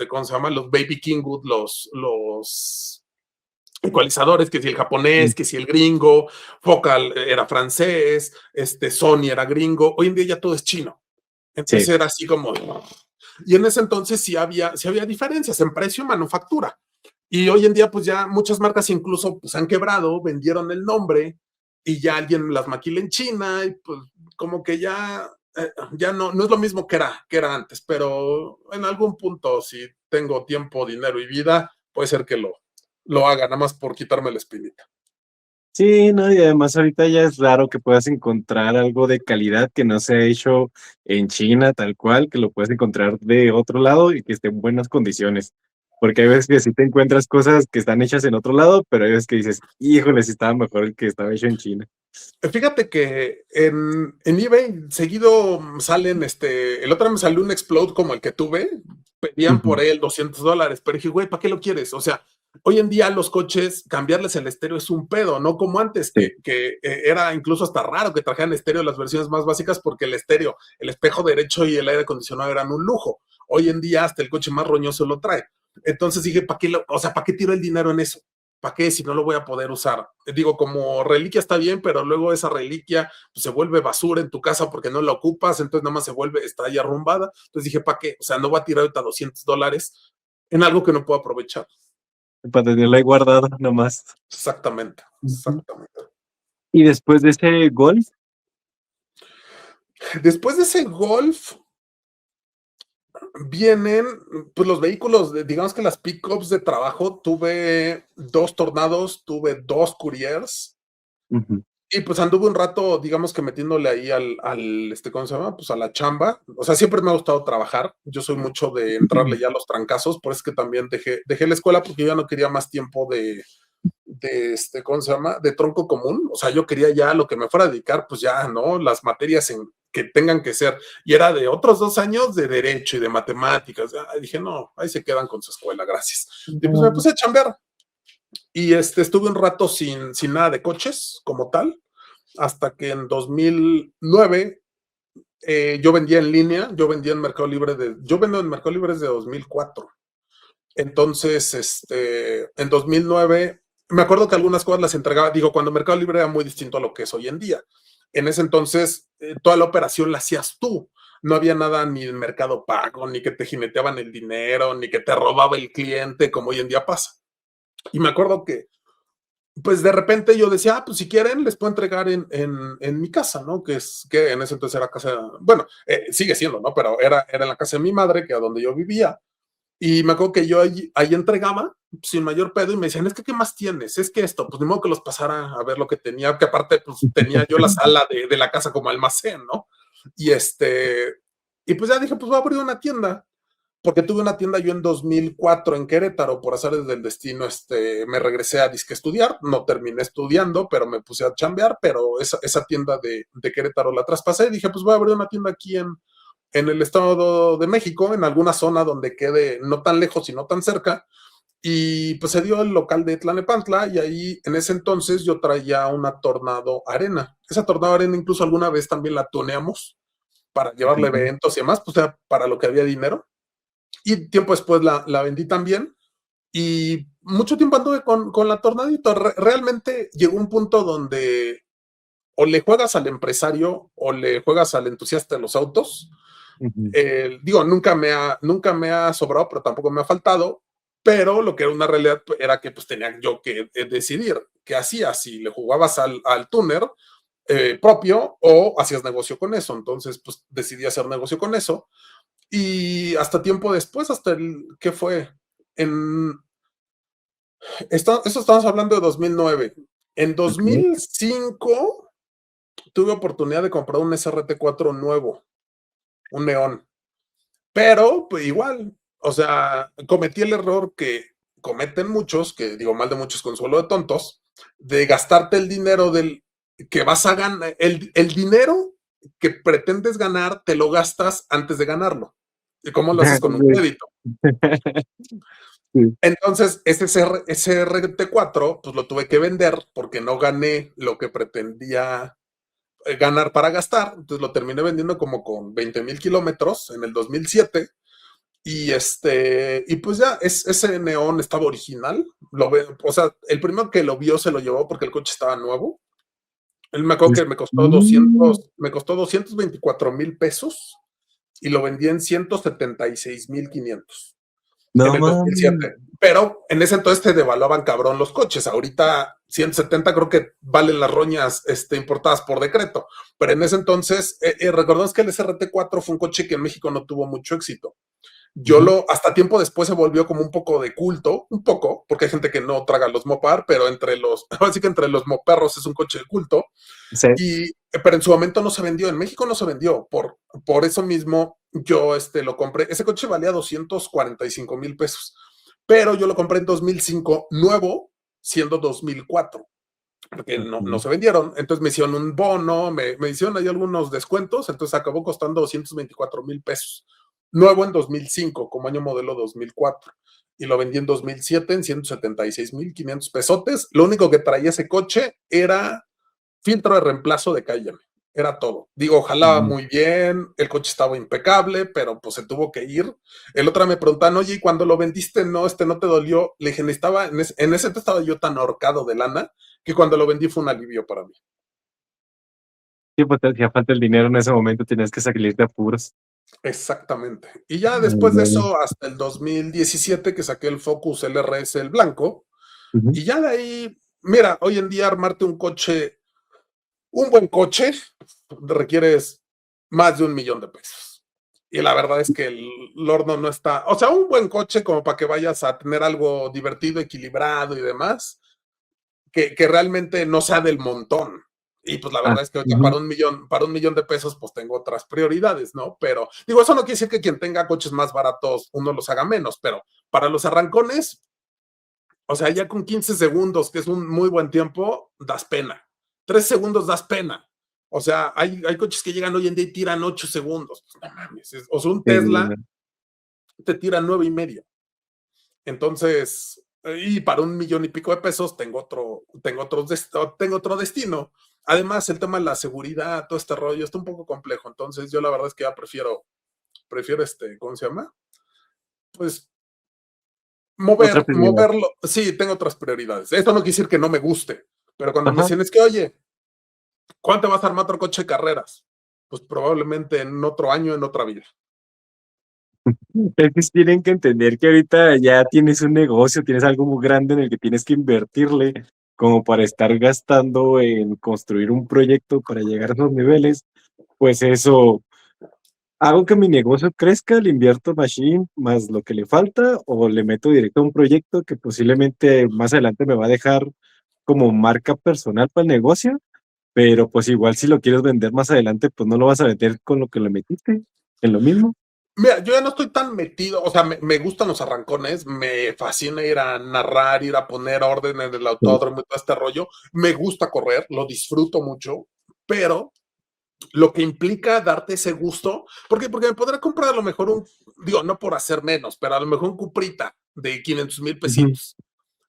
¿cómo se llama? Los Baby Kingwood, los ecualizadores, que si el japonés, Sí. que si el gringo, Focal era francés, Sony era gringo, hoy en día ya todo es chino. Entonces Sí. era así como, y en ese entonces sí había diferencias en precio y manufactura. Y hoy en día, pues ya muchas marcas incluso pues, han quebrado, vendieron el nombre y ya alguien las maquila en China y pues como que ya no es lo mismo que era antes, pero en algún punto, si tengo tiempo, dinero y vida, puede ser que lo haga, nada más por quitarme la espinita. Sí, no, y además ahorita ya es raro que puedas encontrar algo de calidad que no se ha hecho en China tal cual, que lo puedes encontrar de otro lado y que esté en buenas condiciones. Porque hay veces que sí te encuentras cosas que están hechas en otro lado, pero hay veces que dices, híjole, sí estaba mejor el que estaba hecho en China. Fíjate que en eBay seguido salen, el otro día me salió un Explode como el que tuve, pedían por Ujú. él $200, pero dije, güey, ¿para qué lo quieres? O sea, hoy en día los coches, cambiarles el estéreo es un pedo, no como antes, Sí. que era incluso hasta raro que trajeran estéreo las versiones más básicas porque el estéreo, el espejo derecho y el aire acondicionado eran un lujo. Hoy en día hasta el coche más roñoso lo trae. Entonces dije, ¿para qué, o sea, ¿para qué tiro el dinero en eso? ¿Para qué si no lo voy a poder usar? Digo, como reliquia está bien, pero luego esa reliquia pues, se vuelve basura en tu casa porque no la ocupas, entonces nada más se vuelve, está ahí arrumbada. Entonces dije, ¿para qué? O sea, no voy a tirar ahorita $200 en algo que no puedo aprovechar. Para tenerla ahí guardada nomás. Exactamente, Ujú. exactamente. Y después de ese Golf, Después de ese Golf, vienen pues los vehículos, digamos que las pickups de trabajo, tuve 2 Tornados, tuve 2 Couriers. ujú, Y pues anduve un rato, digamos que metiéndole ahí ¿cómo se llama? Pues a la chamba. O sea, siempre me ha gustado trabajar. Yo soy mucho de entrarle ya a los trancazos, por eso es que también dejé la escuela porque yo ya no quería más tiempo ¿cómo se llama? De tronco común. O sea, yo quería ya lo que me fuera a dedicar, pues ya, ¿no? Las materias que tengan que ser. Y era de otros 2 años de derecho y de matemáticas. Ya, dije, no, ahí se quedan con su escuela, gracias. Y pues me no, puse a chambear. Y estuve un rato sin nada de coches como tal hasta que en 2009 yo vendía en línea, yo vendía en Mercado Libre, yo vendo en Mercado Libre desde 2004. Entonces, en 2009, me acuerdo que algunas cosas las entregaba, digo, cuando Mercado Libre era muy distinto a lo que es hoy en día. En ese entonces, toda la operación la hacías tú. No había nada ni en Mercado Pago, ni que te jineteaban el dinero, ni que te robaba el cliente, como hoy en día pasa. Y me acuerdo que pues de repente yo decía, pues si quieren, les puedo entregar en mi casa, ¿no? Que en ese entonces era casa, bueno, sigue siendo, ¿no? Pero era en la casa de mi madre, que a donde yo vivía. Y me acuerdo que yo ahí entregaba sin mayor pedo y me decían, es que, ¿qué más tienes? Es que esto, pues ni modo que los pasara a ver lo que tenía, que aparte, pues tenía yo la sala de la casa como almacén, ¿no? Y y pues ya dije, pues voy a abrir una tienda porque tuve una tienda yo en 2004 en Querétaro, por azares del destino, me regresé a disque estudiar, no terminé estudiando, pero me puse a chambear, pero esa tienda de Querétaro la traspasé y dije, pues voy a abrir una tienda aquí en el Estado de México, en alguna zona donde quede no tan lejos y no tan cerca, y pues se dio el local de Tlanepantla y ahí en ese entonces yo traía una Tornado Arena. Esa Tornado Arena incluso alguna vez también la tuneamos para llevarle eventos y demás, pues era para lo que había dinero. Y tiempo después la vendí también. Y mucho tiempo anduve con la Tornadito. Realmente llegó un punto donde o le juegas al empresario o le juegas al entusiasta de los autos. ujú, Digo, nunca me ha sobrado, pero tampoco me ha faltado. Pero lo que era una realidad era que pues tenía yo que decidir qué hacías, si le jugabas al tuner propio o hacías negocio con eso. Entonces, pues decidí hacer negocio con eso. Y hasta tiempo después, ¿qué fue? En, eso estamos hablando de 2009. En ok. 2005 tuve oportunidad de comprar un SRT4 nuevo, un neón, pero pues, igual, o sea, cometí el error que cometen muchos, que digo mal de muchos consuelo de tontos, de gastarte el dinero del que vas a ganar, el dinero que pretendes ganar, te lo gastas antes de ganarlo. ¿Y cómo lo haces con un Sí. crédito? Sí. Entonces, ese RT4, pues lo tuve que vender porque no gané lo que pretendía ganar para gastar. Entonces lo terminé vendiendo como con 20,000 kilómetros en el 2007. Y pues ya, ese neón estaba original. O sea, el primero que lo vio se lo llevó porque el coche estaba nuevo. Él me acuerdo Pues, que me costó 224,000 pesos y lo vendí en 176,500 en no el 2007. mames. Pero en ese entonces te devaluaban cabrón los coches. Ahorita 170 creo que valen las roñas importadas por decreto. Pero en ese entonces, recordemos que el SRT4 fue un coche que en México no tuvo mucho éxito. Ujú. Hasta tiempo después se volvió como un poco de culto, un poco, porque hay gente que no traga los Mopar, pero así que entre los Moperros es un coche de culto. Sí. Pero en su momento no se vendió, en México no se vendió, por eso mismo yo lo compré. Ese coche valía 245,000 pesos, pero yo lo compré en 2005 nuevo, siendo 2004 porque no Ujú. se vendieron. Entonces me hicieron un bono, me hicieron ahí algunos descuentos, entonces acabó costando 224,000 pesos. Nuevo en 2005, como año modelo 2004. Y lo vendí en 2007 en 176,500 pesotes. Lo único que traía ese coche era filtro de reemplazo de Cayenne. Era todo. Digo, jalaba Ujú. muy bien, el coche estaba impecable, pero pues se tuvo que ir. El otro me preguntaban, oye, ¿y cuando lo vendiste no te dolió? Le dije, necesitaba, en ese momento estaba yo tan ahorcado de lana que cuando lo vendí fue un alivio para mí. Sí, pues te hacía falta el dinero en ese momento, tenías que salir de apuros. Exactamente. Y ya Muy después de bueno. eso, hasta el 2017 que saqué el Focus LRS, el blanco, Ujú. y ya de ahí, mira, hoy en día armarte un buen coche, requieres más de 1,000,000 de pesos. Y la verdad es que el horno no está, o sea, un buen coche como para que vayas a tener algo divertido, equilibrado y demás, que realmente no sea del montón. Y pues la Ah, verdad es que ahorita ujú. para 1,000,000 de pesos, pues tengo otras prioridades, ¿no? Pero digo, eso no quiere decir que quien tenga coches más baratos uno los haga menos, pero para los arrancones, o sea, ya con 15 segundos, que es un muy buen tiempo, das pena. 3 segundos das pena. O sea, hay coches que llegan hoy en día y tiran 8 segundos. Pues, no mames. O sea, un Sí, Tesla no. te tira 9 y medio. Entonces, y para 1,000,000 y pico de pesos tengo otro destino. Además, el tema de la seguridad, todo este rollo, está un poco complejo. Entonces, yo la verdad es que ya prefiero ¿cómo se llama? Pues Otra prioridad. moverlo. Sí, tengo otras prioridades. Esto no quiere decir que no me guste, pero cuando me Ajá. dicen, es que, oye, ¿cuánto vas a armar otro coche de carreras? Pues probablemente en otro año, en otra vida. Es que tienen que entender que ahorita ya tienes un negocio, tienes algo muy grande en el que tienes que invertirle como para estar gastando en construir un proyecto para llegar a esos niveles, pues eso, hago que mi negocio crezca, le invierto machine más lo que le falta o le meto directo a un proyecto que posiblemente más adelante me va a dejar como marca personal para el negocio, pero pues igual si lo quieres vender más adelante, pues no lo vas a vender con lo que le metiste, en lo mismo. Mira, yo ya no estoy tan metido, o sea, me gustan los arrancones, me fascina ir a narrar, ir a poner orden en el Sí. autódromo y todo este rollo. Me gusta correr, lo disfruto mucho, pero lo que implica darte ese gusto, porque me podrá comprar a lo mejor digo, no por hacer menos, pero a lo mejor un Cuprita de 500,000 Ujú. pesitos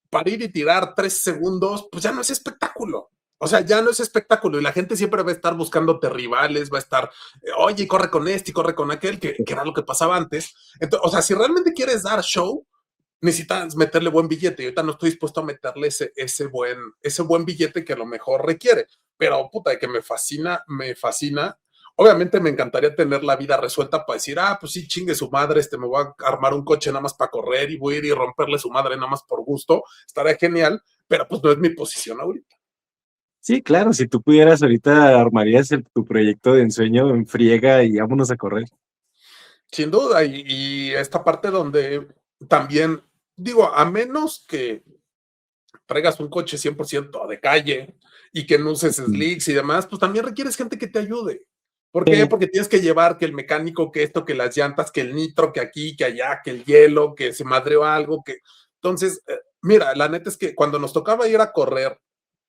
para ir y tirar 3 segundos, pues ya no es espectáculo. O sea, ya no es espectáculo y la gente siempre va a estar buscándote rivales, va a estar, oye, corre con este y corre con aquel, que era lo que pasaba antes. Entonces, o sea, si realmente quieres dar show, necesitas meterle buen billete. Y ahorita no estoy dispuesto a meterle ese buen billete que a lo mejor requiere. Pero puta, de que me fascina, me fascina. Obviamente me encantaría tener la vida resuelta para decir, pues sí, chingue su madre, me voy a armar un coche nada más para correr y voy a ir y romperle su madre nada más por gusto. Estaría genial, pero pues no es mi posición ahorita. Sí, claro, si tú pudieras ahorita armarías tu proyecto de ensueño en friega y vámonos a correr. Sin duda, y esta parte donde también, digo, a menos que traigas un coche 100% de calle y que no uses Mm. slicks y demás, pues también requieres gente que te ayude. ¿Por qué? Sí, Porque tienes que llevar que el mecánico, que esto, que las llantas, que el nitro, que aquí, que allá, que el hielo, que se madreó algo, que... Entonces, mira, la neta es que cuando nos tocaba ir a correr,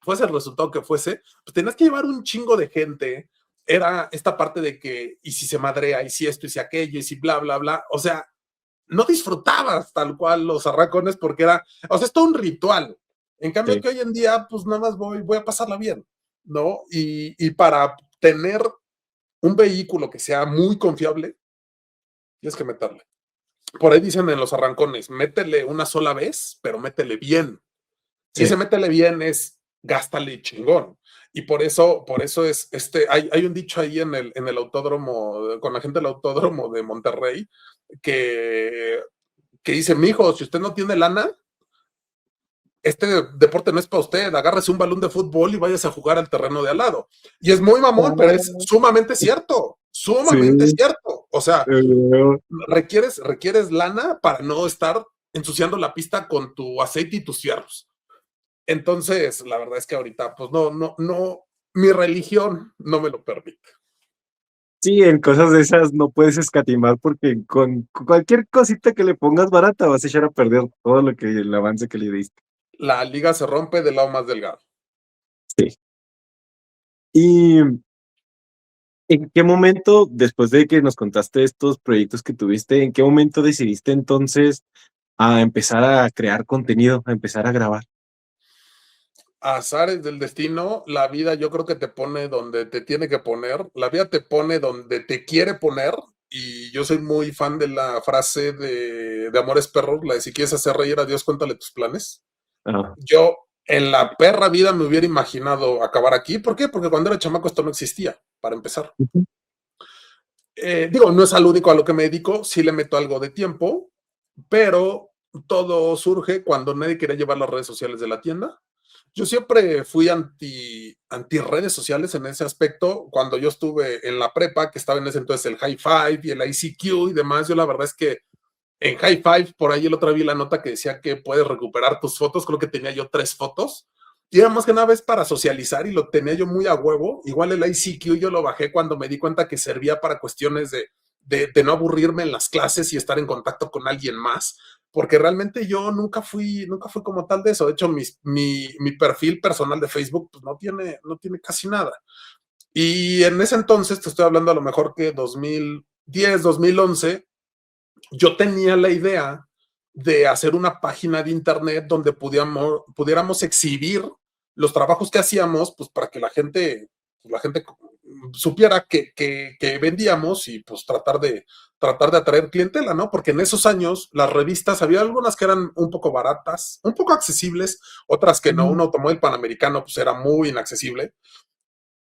fuese el resultado que fuese, pues tenías que llevar un chingo de gente. Era esta parte de que, y si se madrea, y si esto, y si aquello, y si bla, bla, bla. O sea, no disfrutabas tal cual los arrancones porque o sea, es todo un ritual. En cambio sí. que hoy en día, pues nada más voy a pasarla bien, ¿no? Y para tener un vehículo que sea muy confiable, tienes que meterle. Por ahí dicen en los arrancones, métele una sola vez, pero métele bien. Si ese Sí. métele bien es gástale chingón. Y por eso es, hay un dicho ahí en el autódromo, con la gente del autódromo de Monterrey, que, que dice, mijo, si usted no tiene lana, este deporte no es para usted, agárrese un balón de fútbol y váyase a jugar al terreno de al lado. Y es muy mamón, pero es Ah, sumamente cierto, sumamente sí, cierto. O sea, eh, requieres lana para no estar ensuciando la pista con tu aceite y tus fierros. Entonces, la verdad es que ahorita, pues no, mi religión no me lo permite. sí, en cosas de esas no puedes escatimar porque con cualquier cosita que le pongas barata vas a echar a perder todo lo que el avance que le diste. La liga se rompe del lado más delgado. Sí. ¿Y en qué momento, después de que nos contaste estos proyectos que tuviste, en qué momento decidiste entonces a empezar a crear contenido, a empezar a grabar? Azares del destino, la vida yo creo que te pone donde te tiene que poner, la vida te pone donde te quiere poner, y yo soy muy fan de la frase de Amores Perros, la de si quieres hacer reír a Dios, cuéntale tus planes. Ah, Yo en la perra vida me hubiera imaginado acabar aquí. ¿Por qué? Porque cuando era chamaco esto no existía, para empezar. ujú, Digo, no es al único a lo que me dedico, sí le meto algo de tiempo, pero todo surge cuando nadie quería llevar las redes sociales de la tienda. Yo siempre fui anti redes sociales en ese aspecto. Cuando yo estuve en la prepa, que estaba en ese entonces el High Five y el ICQ y demás, yo la verdad es que en High Five, por ahí el otro día vi la nota que decía que puedes recuperar tus fotos. Creo que tenía yo 3 fotos. Y era más que nada vez para socializar y lo tenía yo muy a huevo. Igual el ICQ yo lo bajé cuando me di cuenta que servía para cuestiones de no aburrirme en las clases y estar en contacto con alguien más, porque realmente yo nunca fui como tal de eso. De hecho, mi perfil personal de Facebook pues, no tiene casi nada. Y en ese entonces, te estoy hablando a lo mejor que 2010, 2011, yo tenía la idea de hacer una página de internet donde pudiéramos exhibir los trabajos que hacíamos, pues para que la gente supiera que vendíamos y pues tratar de atraer clientela, ¿no? Porque en esos años las revistas había algunas que eran un poco baratas, un poco accesibles, otras que no. ujú, Un automóvil panamericano pues era muy inaccesible,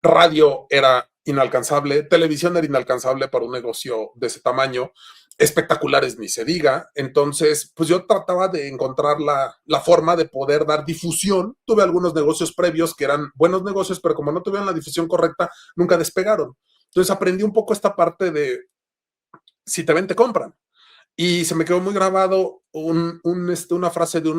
radio era inalcanzable, televisión era inalcanzable para un negocio de ese tamaño, espectaculares ni se diga. Entonces, pues yo trataba de encontrar la forma de poder dar difusión. Tuve algunos negocios previos que eran buenos negocios, pero como no tuvieron la difusión correcta, nunca despegaron. Entonces aprendí un poco esta parte de si te ven, te compran. Y se me quedó muy grabado una frase de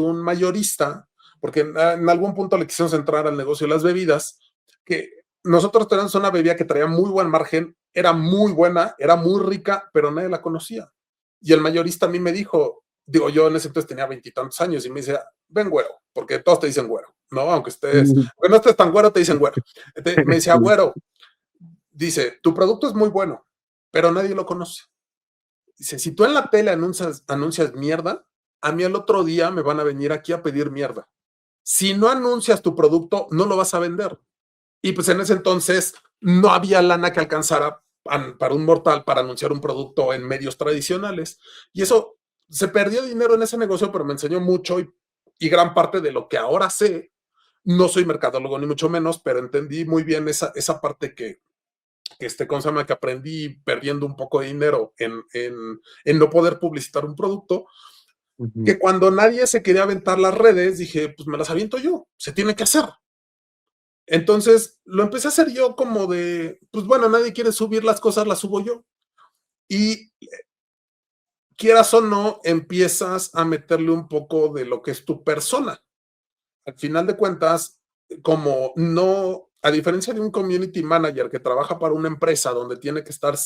un mayorista, porque en algún punto le quisimos entrar al negocio de las bebidas, que nosotros teníamos una bebida que traía muy buen margen, era muy buena, era muy rica, pero nadie la conocía. Y el mayorista a mí me dijo, digo, yo en ese entonces tenía 20 y tantos años, y me dice, ven güero, porque todos te dicen güero, ¿no? ujú. Aunque no estés tan güero, te dicen güero. Me decía, güero, dice, tu producto es muy bueno, pero nadie lo conoce. Dice, si tú en la tele anuncias mierda, a mí el otro día me van a venir aquí a pedir mierda. Si no anuncias tu producto, no lo vas a vender. Y pues en ese entonces no había lana que alcanzara para un mortal para anunciar un producto en medios tradicionales. Y eso, se perdió dinero en ese negocio, pero me enseñó mucho, y gran parte de lo que ahora sé. No soy mercadólogo ni mucho menos, pero entendí muy bien esa parte ¿cómo se llama? Que aprendí perdiendo un poco de dinero en no poder publicitar un producto, Ujú. que cuando nadie se quería aventar las redes, dije, pues me las aviento yo, se tiene que hacer. Entonces lo empecé a hacer yo como de, pues bueno, nadie quiere subir las cosas, las subo yo. Y quieras o no, empiezas a meterle un poco de lo que es tu persona. Al final de cuentas, como no, a diferencia de un community manager que trabaja para una empresa donde tiene que estar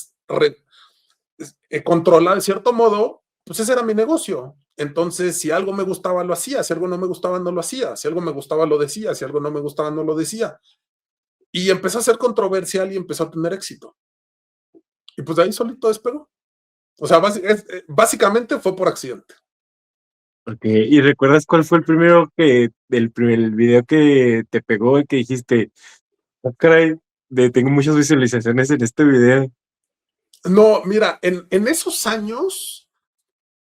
controlar de cierto modo, pues ese era mi negocio. Entonces, si algo me gustaba, lo hacía. Si algo no me gustaba, no lo hacía. Si algo me gustaba, lo decía. Si algo no me gustaba, no lo decía. Y empezó a ser controversial y empezó a tener éxito. Y pues de ahí solito despegó. O sea, básicamente fue por accidente. Ok, ¿y recuerdas cuál fue el primero el primer video que te pegó y que dijiste, oh, caray, tengo muchas visualizaciones en este video? No, mira, en esos años,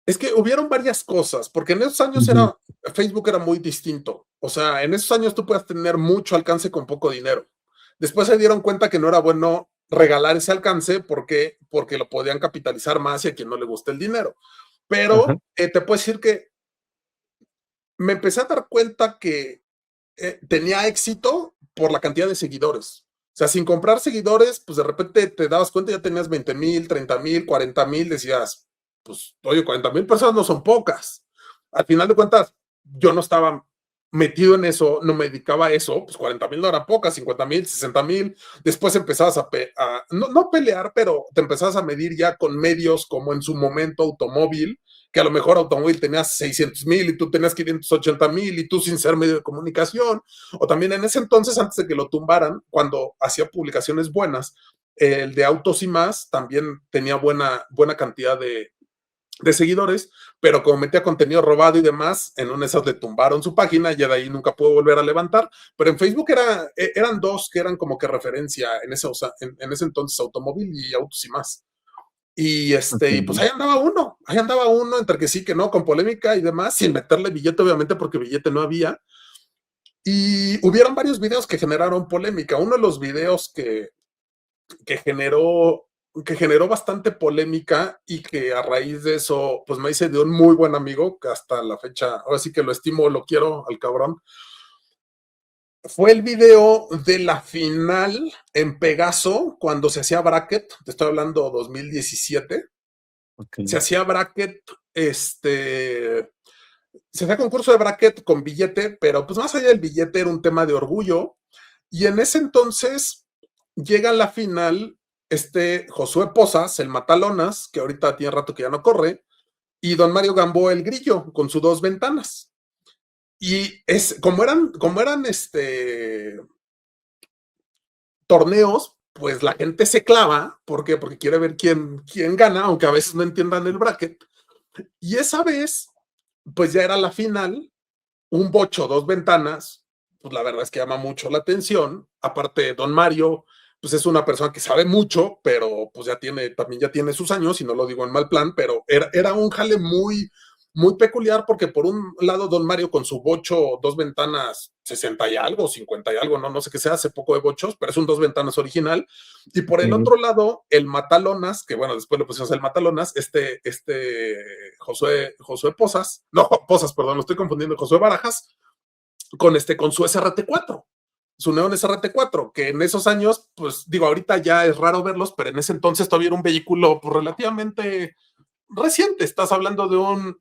es que hubieron varias cosas, porque en esos años Ujú, Facebook era muy distinto. O sea, en esos años tú puedes tener mucho alcance con poco dinero. Después se dieron cuenta que no era bueno regalar ese alcance porque lo podían capitalizar más y a quien no le gusta el dinero. ajá, Pero te puedo decir que me empecé a dar cuenta que tenía éxito por la cantidad de seguidores. O sea, sin comprar seguidores, pues de repente te dabas cuenta, ya tenías 20,000, 30,000, 40,000, decías, pues, oye, 40,000 personas no son pocas. Al final de cuentas, yo no estaba metido en eso, no me dedicaba a eso, pues 40,000 no eran pocas, 50,000, 60,000. Después empezabas no pelear, pero te empezabas a medir ya con medios como en su momento Automóvil, que a lo mejor Automóvil tenías 600,000 y tú tenías 580,000 y tú sin ser medio de comunicación, o también en ese entonces, antes de que lo tumbaran, cuando hacía publicaciones buenas, el de Autos y Más también tenía buena cantidad de seguidores, pero como metía contenido robado y demás, en una de esas le tumbaron su página y de ahí nunca pudo volver a levantar, pero en Facebook eran dos que eran como que referencia en ese entonces, Automóvil y Autos y Más. Y pues Ok. ahí andaba uno, entre que sí, que no, con polémica y demás, sin meterle billete, obviamente, porque billete no había. Y hubieron varios videos que generaron polémica. Uno de los videos que generó, que generó bastante polémica y que a raíz de eso, pues me hice de un muy buen amigo, que hasta la fecha, ahora sí que lo estimo, lo quiero al cabrón, fue el video de la final en Pegaso, cuando se hacía bracket, te estoy hablando 2017, Ok. se hacía bracket, se hacía concurso de bracket con billete, pero pues más allá del billete era un tema de orgullo. Y en ese entonces llega a la final Josué Pozas, el Matalonas, que ahorita tiene rato que ya no corre, y don Mario Gamboa, el Grillo, con sus dos ventanas. Y como eran torneos, pues la gente se clava. ¿Por qué? Porque quiere ver quién gana, aunque a veces no entiendan el bracket. Y esa vez, pues ya era la final, un bocho, dos ventanas, pues la verdad es que llama mucho la atención. Aparte, don Mario, pues es una persona que sabe mucho, pero pues también ya tiene sus años, y no lo digo en mal plan, pero era un jale muy peculiar, porque por un lado don Mario con su bocho, dos ventanas, 60 y algo, 50 y algo, no sé qué sea, hace poco de bochos, pero es un dos ventanas original. Y por el Ok. otro lado, el Matalonas, que bueno, después le pusimos el Matalonas, Josué Pozas, no, Pozas, perdón, lo estoy confundiendo, Josué Barajas, con su SRT4, su Neon SRT4, que en esos años, pues digo, ahorita ya es raro verlos, pero en ese entonces todavía era un vehículo pues, relativamente reciente. Estás hablando de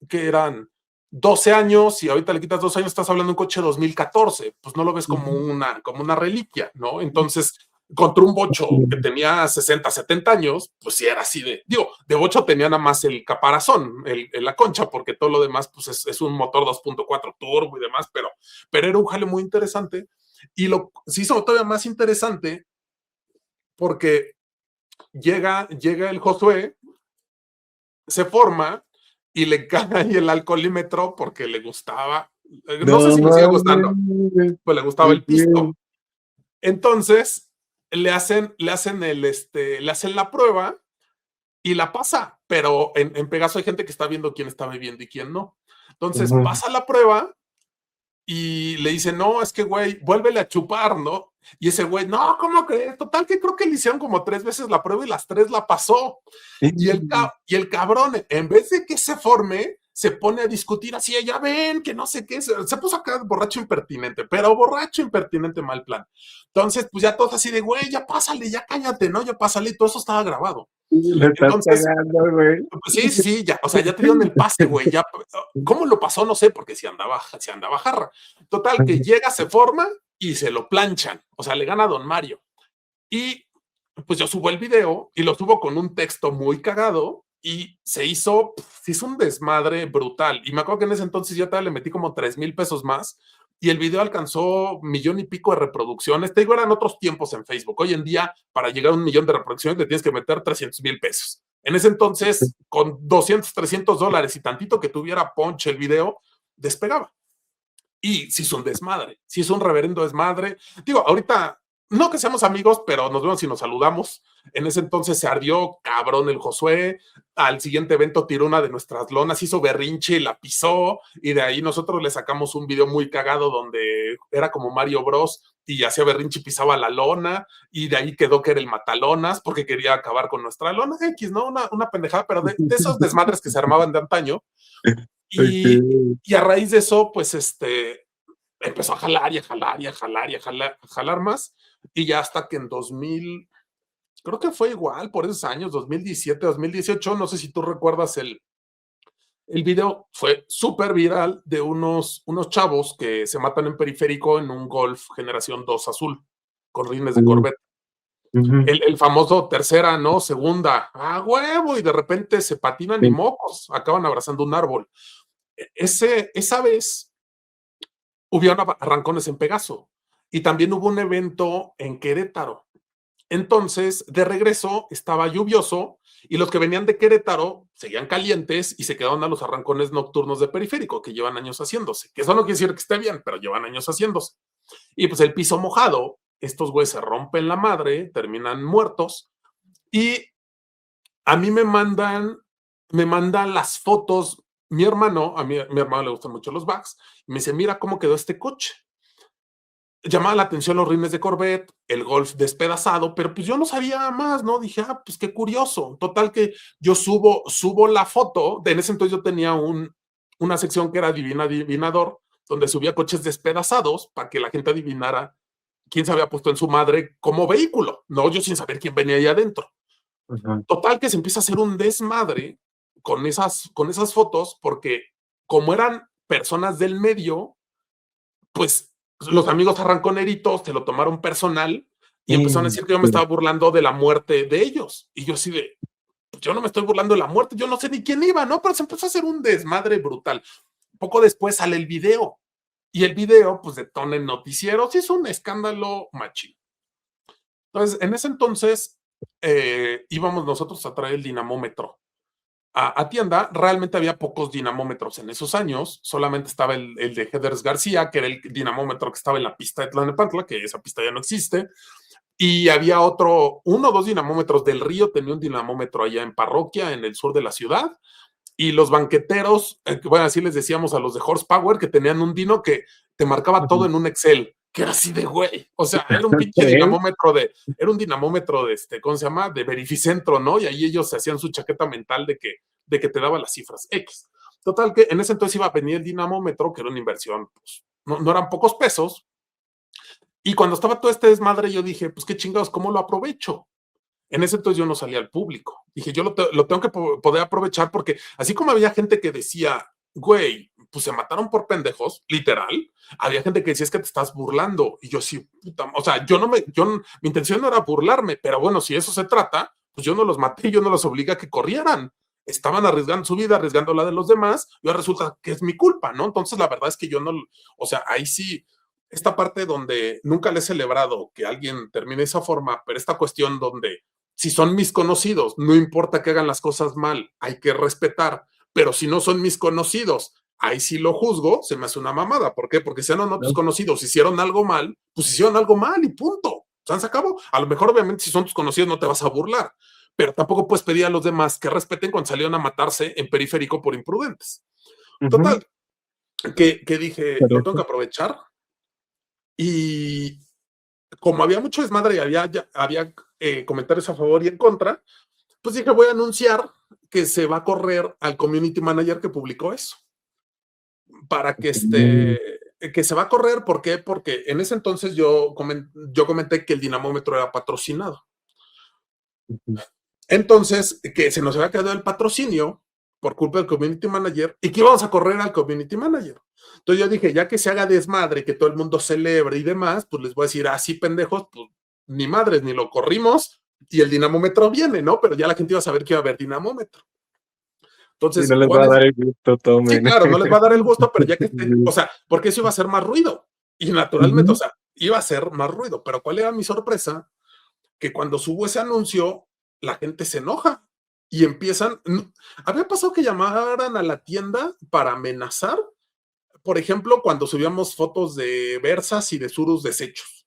que eran 12 años, y ahorita le quitas 2 años, estás hablando de un coche 2014, pues no lo ves como Ujú. una reliquia, ¿no? Entonces, contra un bocho que tenía 60, 70 años, pues sí era así de bocho tenía nada más el caparazón, la concha, porque todo lo demás, pues es un motor 2.4 turbo y demás, pero era un jale muy interesante, y se hizo todavía más interesante porque llega el Josué, se forma y le cae ahí el alcoholímetro porque le gustaba, no sé No si le sigue gustando, mames. pues le gustaba el Ok. pisto. Entonces le hacen la prueba y la pasa, pero en Pegaso hay gente que está viendo quién está bebiendo y quién no. Entonces Ujú. pasa la prueba y le dice, no, es que, güey, vuélvele a chupar, ¿no? Y ese güey, no, ¿cómo crees? Total, que creo que le hicieron como 3 veces la prueba y las 3 la pasó. Y el cabrón, en vez de que se forme, se pone a discutir así, ya ven, que no sé qué, se puso acá borracho impertinente, pero borracho impertinente mal plan. Entonces, pues ya todos así de, güey, ya pásale, ya cállate, ¿no? Ya pásale, y todo eso estaba grabado. Lo estás Entonces, cagando, güey. pues sí, sí, sí, ya, o sea, ya te dieron el pase, güey, ya, ¿cómo lo pasó? No sé, porque si andaba jarra. Total, que llega, se forma y se lo planchan, o sea, le gana a don Mario. Y pues yo subo el video y lo subo con un texto muy cagado, y se hizo un desmadre brutal. Y me acuerdo que en ese entonces yo todavía le metí como 3,000 pesos más, y el video alcanzó 1,000,000 y pico de reproducciones. Te digo, eran otros tiempos en Facebook. Hoy en día, para llegar a 1,000,000 de reproducciones, le tienes que meter 300,000 pesos. En ese entonces, con 200, $300 y tantito que tuviera punch el video, despegaba. Y sí es un desmadre, sí es un reverendo desmadre. Digo, ahorita, no que seamos amigos, pero nos vemos y nos saludamos. En ese entonces se ardió cabrón el Josué. Al siguiente evento tiró una de nuestras lonas, hizo berrinche, la pisó, y de ahí nosotros le sacamos un video muy cagado donde era como Mario Bros. Y hacía berrinche y pisaba la lona, y de ahí quedó que era el matalonas porque quería acabar con nuestra lona X, ¿no? Una pendejada, pero de esos desmadres que se armaban de antaño. Y, y a raíz de eso, pues empezó a jalar y a jalar y a jalar y a jalar más. Y ya hasta que en 2000, creo que fue igual por esos años, 2017, 2018, no sé si tú recuerdas el video, fue súper viral de unos chavos que se matan en periférico en un Golf generación 2 azul, con rines de Corvette. El famoso tercera, ¿no? Segunda, ¡ah, huevo! Y de repente se patinan y Sí. mocos, acaban abrazando un árbol. Esa vez hubieron arrancones en Pegaso y también hubo un evento en Querétaro. Entonces, de regreso, estaba lluvioso y los que venían de Querétaro seguían calientes y se quedaron a los arrancones nocturnos de periférico que llevan años haciéndose. Que eso no quiere decir que esté bien, pero llevan años haciéndose. Y pues el piso mojado, estos güeyes se rompen la madre, terminan muertos y a mí me mandan las fotos. Mi hermano, mi hermano le gustan mucho los bugs, y me dice, mira cómo quedó este coche. Llamaba la atención los rines de Corvette, el Golf despedazado, pero pues yo no sabía más, ¿no? Dije, ah, pues qué curioso. Total que yo subo la foto, en ese entonces yo tenía una sección que era Adivinador, donde subía coches despedazados para que la gente adivinara quién se había puesto en su madre como vehículo, no yo sin saber quién venía ahí adentro. Ajá. Total que se empieza a hacer un desmadre con esas fotos, porque como eran personas del medio, pues los amigos arranconeritos te lo tomaron personal y empezaron a decir que yo me Sí. estaba burlando de la muerte de ellos. Y yo así de, pues yo no me estoy burlando de la muerte, yo no sé ni quién iba, ¿no? Pero se empezó a hacer un desmadre brutal. Poco después sale el video y el video pues detona en noticieros y es un escándalo machín. Entonces, en ese entonces íbamos nosotros a traer el dinamómetro a tienda. Realmente había pocos dinamómetros en esos años, solamente estaba el de Heathers García, que era el dinamómetro que estaba en la pista de Tlalnepantla, que esa pista ya no existe, y había uno o dos dinamómetros del Río, tenía un dinamómetro allá en Parroquia, en el sur de la ciudad, y los banqueteros, bueno, así les decíamos a los de Horsepower, que tenían un dino que te marcaba todo en un Excel, que era así de güey, o sea, era un pinche dinamómetro era un dinamómetro ¿cómo se llama? De Verificentro, ¿no? Y ahí ellos se hacían su chaqueta mental de que te daba las cifras X. Total que en ese entonces iba a venir el dinamómetro, que era una inversión, pues, no eran pocos pesos, y cuando estaba todo este desmadre, yo dije, pues qué chingados, ¿cómo lo aprovecho? En ese entonces yo no salía al público. Dije, yo lo tengo que poder aprovechar porque así como había gente que decía, güey, pues se mataron por pendejos, literal, había gente que decía, es que te estás burlando. Y yo sí, puta, o sea, mi intención no era burlarme, pero bueno, si eso se trata, pues yo no los maté, yo no los obligué a que corrieran. Estaban arriesgando su vida, arriesgando la de los demás, y ahora resulta que es mi culpa, ¿no? Entonces la verdad es que yo no, o sea, ahí sí, esta parte donde nunca le he celebrado que alguien termine de esa forma, pero esta cuestión donde si son mis conocidos, no importa que hagan las cosas mal, hay que respetar, pero si no son mis conocidos, ahí sí lo juzgo, se me hace una mamada. ¿Por qué? Porque si eran otros conocidos, hicieron algo mal, pues hicieron algo mal y punto. O sea, se acabó. A lo mejor, obviamente, si son tus conocidos, no te vas a burlar, pero tampoco puedes pedir a los demás que respeten cuando salieron a matarse en periférico por imprudentes. Total, que dije, lo tengo que aprovechar. Y como había mucho desmadre y había comentarios a favor y en contra, pues dije, voy a anunciar que se va a correr al community manager que publicó eso. Para que que se va a correr, ¿por qué? Porque en ese entonces yo comenté que el dinamómetro era patrocinado. Entonces, que se nos había quedado el patrocinio por culpa del community manager y que íbamos a correr al community manager. Entonces yo dije, ya que se haga desmadre, que todo el mundo celebre y demás, pues les voy a decir, así pendejos, pues ni madres, ni lo corrimos y el dinamómetro viene, ¿no? Pero ya la gente iba a saber que iba a haber dinamómetro. Y Entonces, no les va a dar el gusto, sí, tomen. claro, no les va a dar el gusto, pero ya que esté, o sea, porque eso iba a hacer más ruido. Y naturalmente, o sea, iba a hacer más ruido. Pero ¿cuál era mi sorpresa? Que cuando subo ese anuncio, la gente se enoja y empiezan. Había pasado que llamaran a la tienda para amenazar, por ejemplo, cuando subíamos fotos de Versas y de Surus desechos.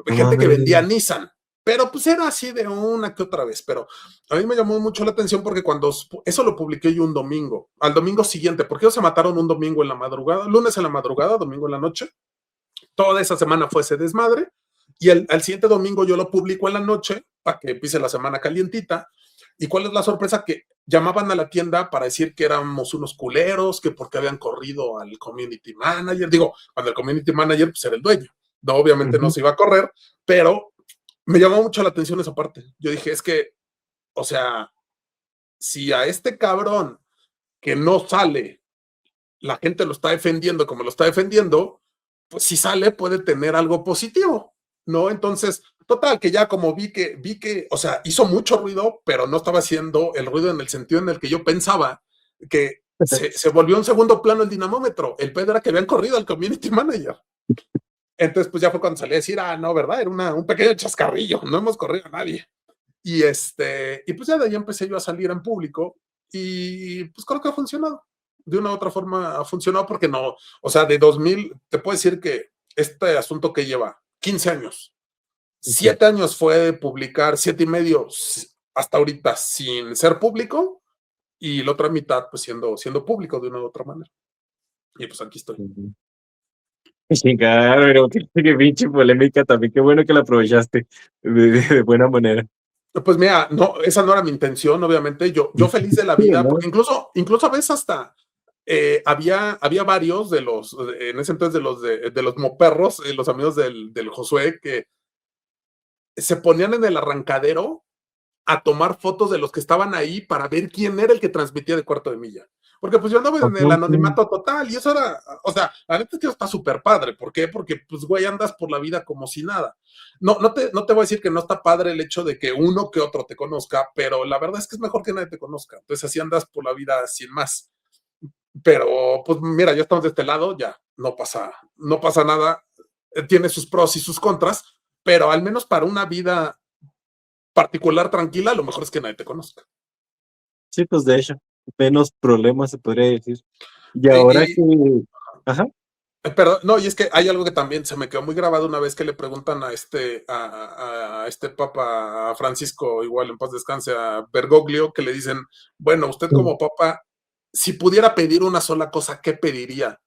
Gente que vendía Nissan, pero pues era así de una que otra vez. Pero a mí me llamó mucho la atención porque cuando eso lo publiqué yo un domingo, al domingo siguiente, porque ellos se mataron un domingo en la madrugada, lunes en la madrugada, domingo en la noche. Toda esa semana fue ese desmadre. Y al siguiente domingo yo lo publico en la noche para que empiece la semana calientita. ¿Y cuál es la sorpresa? Que llamaban a la tienda para decir que éramos unos culeros, que porque habían corrido al community manager. Digo, cuando el community manager pues era el dueño. No, obviamente no Ujú. se iba a correr, pero me llamó mucho la atención esa parte. Yo dije, es que, o sea, si a este cabrón que no sale, la gente lo está defendiendo como lo está defendiendo, pues si sale puede tener algo positivo, ¿no? Entonces, total, que ya como vi que, o sea, hizo mucho ruido, pero no estaba haciendo el ruido en el sentido en el que yo pensaba que se volvió un segundo plano el dinamómetro. El pedo era que habían corrido al community manager. Entonces, pues ya fue cuando salí a decir, no, ¿verdad? Era un pequeño chascarrillo, no hemos corrido a nadie. Y pues ya de ahí empecé yo a salir en público y pues creo que ha funcionado. De una u otra forma ha funcionado porque no, o sea, de 2000, te puedo decir que este asunto que lleva 15 años, Ok. 7 años fue publicar, 7 y medio hasta ahorita sin ser público y la otra mitad pues siendo público de una u otra manera. Y pues aquí estoy. Ujú. Sí, claro, pero qué pinche polémica también, qué bueno que la aprovechaste de buena manera. Pues mira, no, esa no era mi intención, obviamente. Yo feliz de la Sí, vida, ¿no? porque incluso a veces hasta había varios en ese entonces de los moperros, los amigos del Josué, que se ponían en el arrancadero a tomar fotos de los que estaban ahí para ver quién era el que transmitía de cuarto de milla. Porque pues yo andaba ¿A en el poco? anonimato total y eso era, o sea, la neta es que está súper padre. ¿Por qué? Porque pues güey, andas por la vida como si nada. No te voy a decir que no está padre el hecho de que uno que otro te conozca, pero la verdad es que es mejor que nadie te conozca. Entonces así andas por la vida sin más. Pero pues mira, ya estamos de este lado, ya no pasa nada. Tiene sus pros y sus contras, pero al menos para una vida particular tranquila, lo mejor es que nadie te conozca. Sí, pues de hecho, menos problemas se podría decir. Y Y, ahora y, que ajá, pero no, y es que hay algo que también se me quedó muy grabado una vez que le preguntan a este Papa a Francisco, igual en paz descanse, a Bergoglio, que le dicen, bueno, usted mm, como Papa, si pudiera pedir una sola cosa, ¿qué pediría?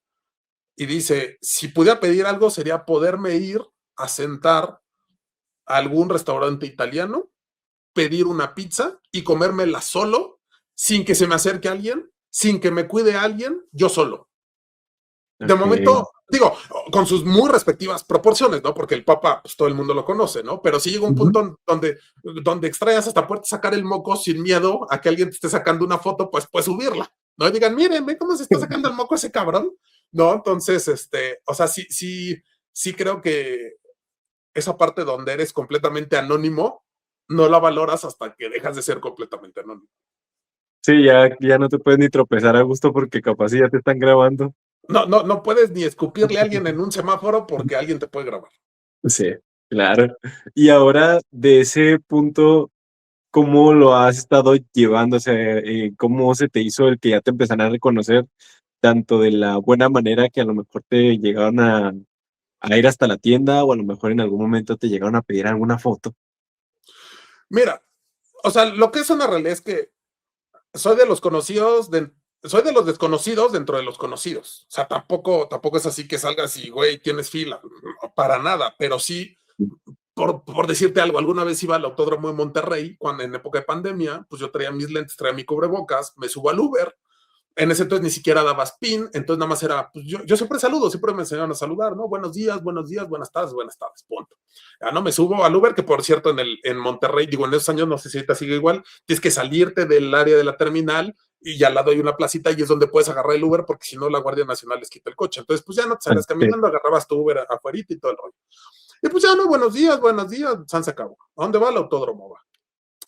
Y dice, si pudiera pedir algo sería poderme ir a sentar a algún restaurante italiano, pedir una pizza y comérmela solo, sin que se me acerque alguien, sin que me cuide alguien, yo solo. De okey, momento, digo, con sus muy respectivas proporciones, ¿no? Porque el Papa, pues todo el mundo lo conoce, ¿no? Pero sí llega un ujú. punto donde extrañas hasta poder sacar el moco sin miedo a que alguien te esté sacando una foto, pues puedes subirla, ¿no? Y digan, miren, ve cómo se está sacando el moco ese cabrón, ¿no? Entonces, o sea, sí creo que esa parte donde eres completamente anónimo, no la valoras hasta que dejas de ser completamente anónimo. Sí, ya no te puedes ni tropezar a gusto porque capaz si ya te están grabando. No puedes ni escupirle a alguien en un semáforo porque alguien te puede grabar. Sí, claro. Y ahora de ese punto, ¿cómo lo has estado llevando? O sea, ¿cómo se te hizo el que ya te empezaran a reconocer, tanto de la buena manera que a lo mejor te llegaron a ir hasta la tienda, o a lo mejor en algún momento te llegaron a pedir alguna foto? Mira, o sea, lo que es una realidad es que soy de los conocidos, soy de los desconocidos dentro de los conocidos. O sea, tampoco es así que salgas y, güey, tienes fila, no, para nada, pero sí, por decirte algo, alguna vez iba al autódromo de Monterrey, cuando en época de pandemia, pues yo traía mis lentes, traía mi cubrebocas, me subo al Uber. En ese entonces ni siquiera dabas pin, entonces nada más era, pues yo siempre saludo, siempre me enseñaron a saludar, ¿no? Buenos días, buenas tardes, punto. Ya no me subo al Uber, que por cierto en Monterrey, digo, en esos años, no sé si ahorita sigue igual, tienes que salirte del área de la terminal y ya al lado hay una placita y es donde puedes agarrar el Uber porque si no la Guardia Nacional les quita el coche. Entonces, pues ya no te salías Sí, caminando, agarrabas tu Uber afuera y todo el rollo. Y pues ya no, buenos días, San se acabó. ¿A dónde va el autódromo? Va.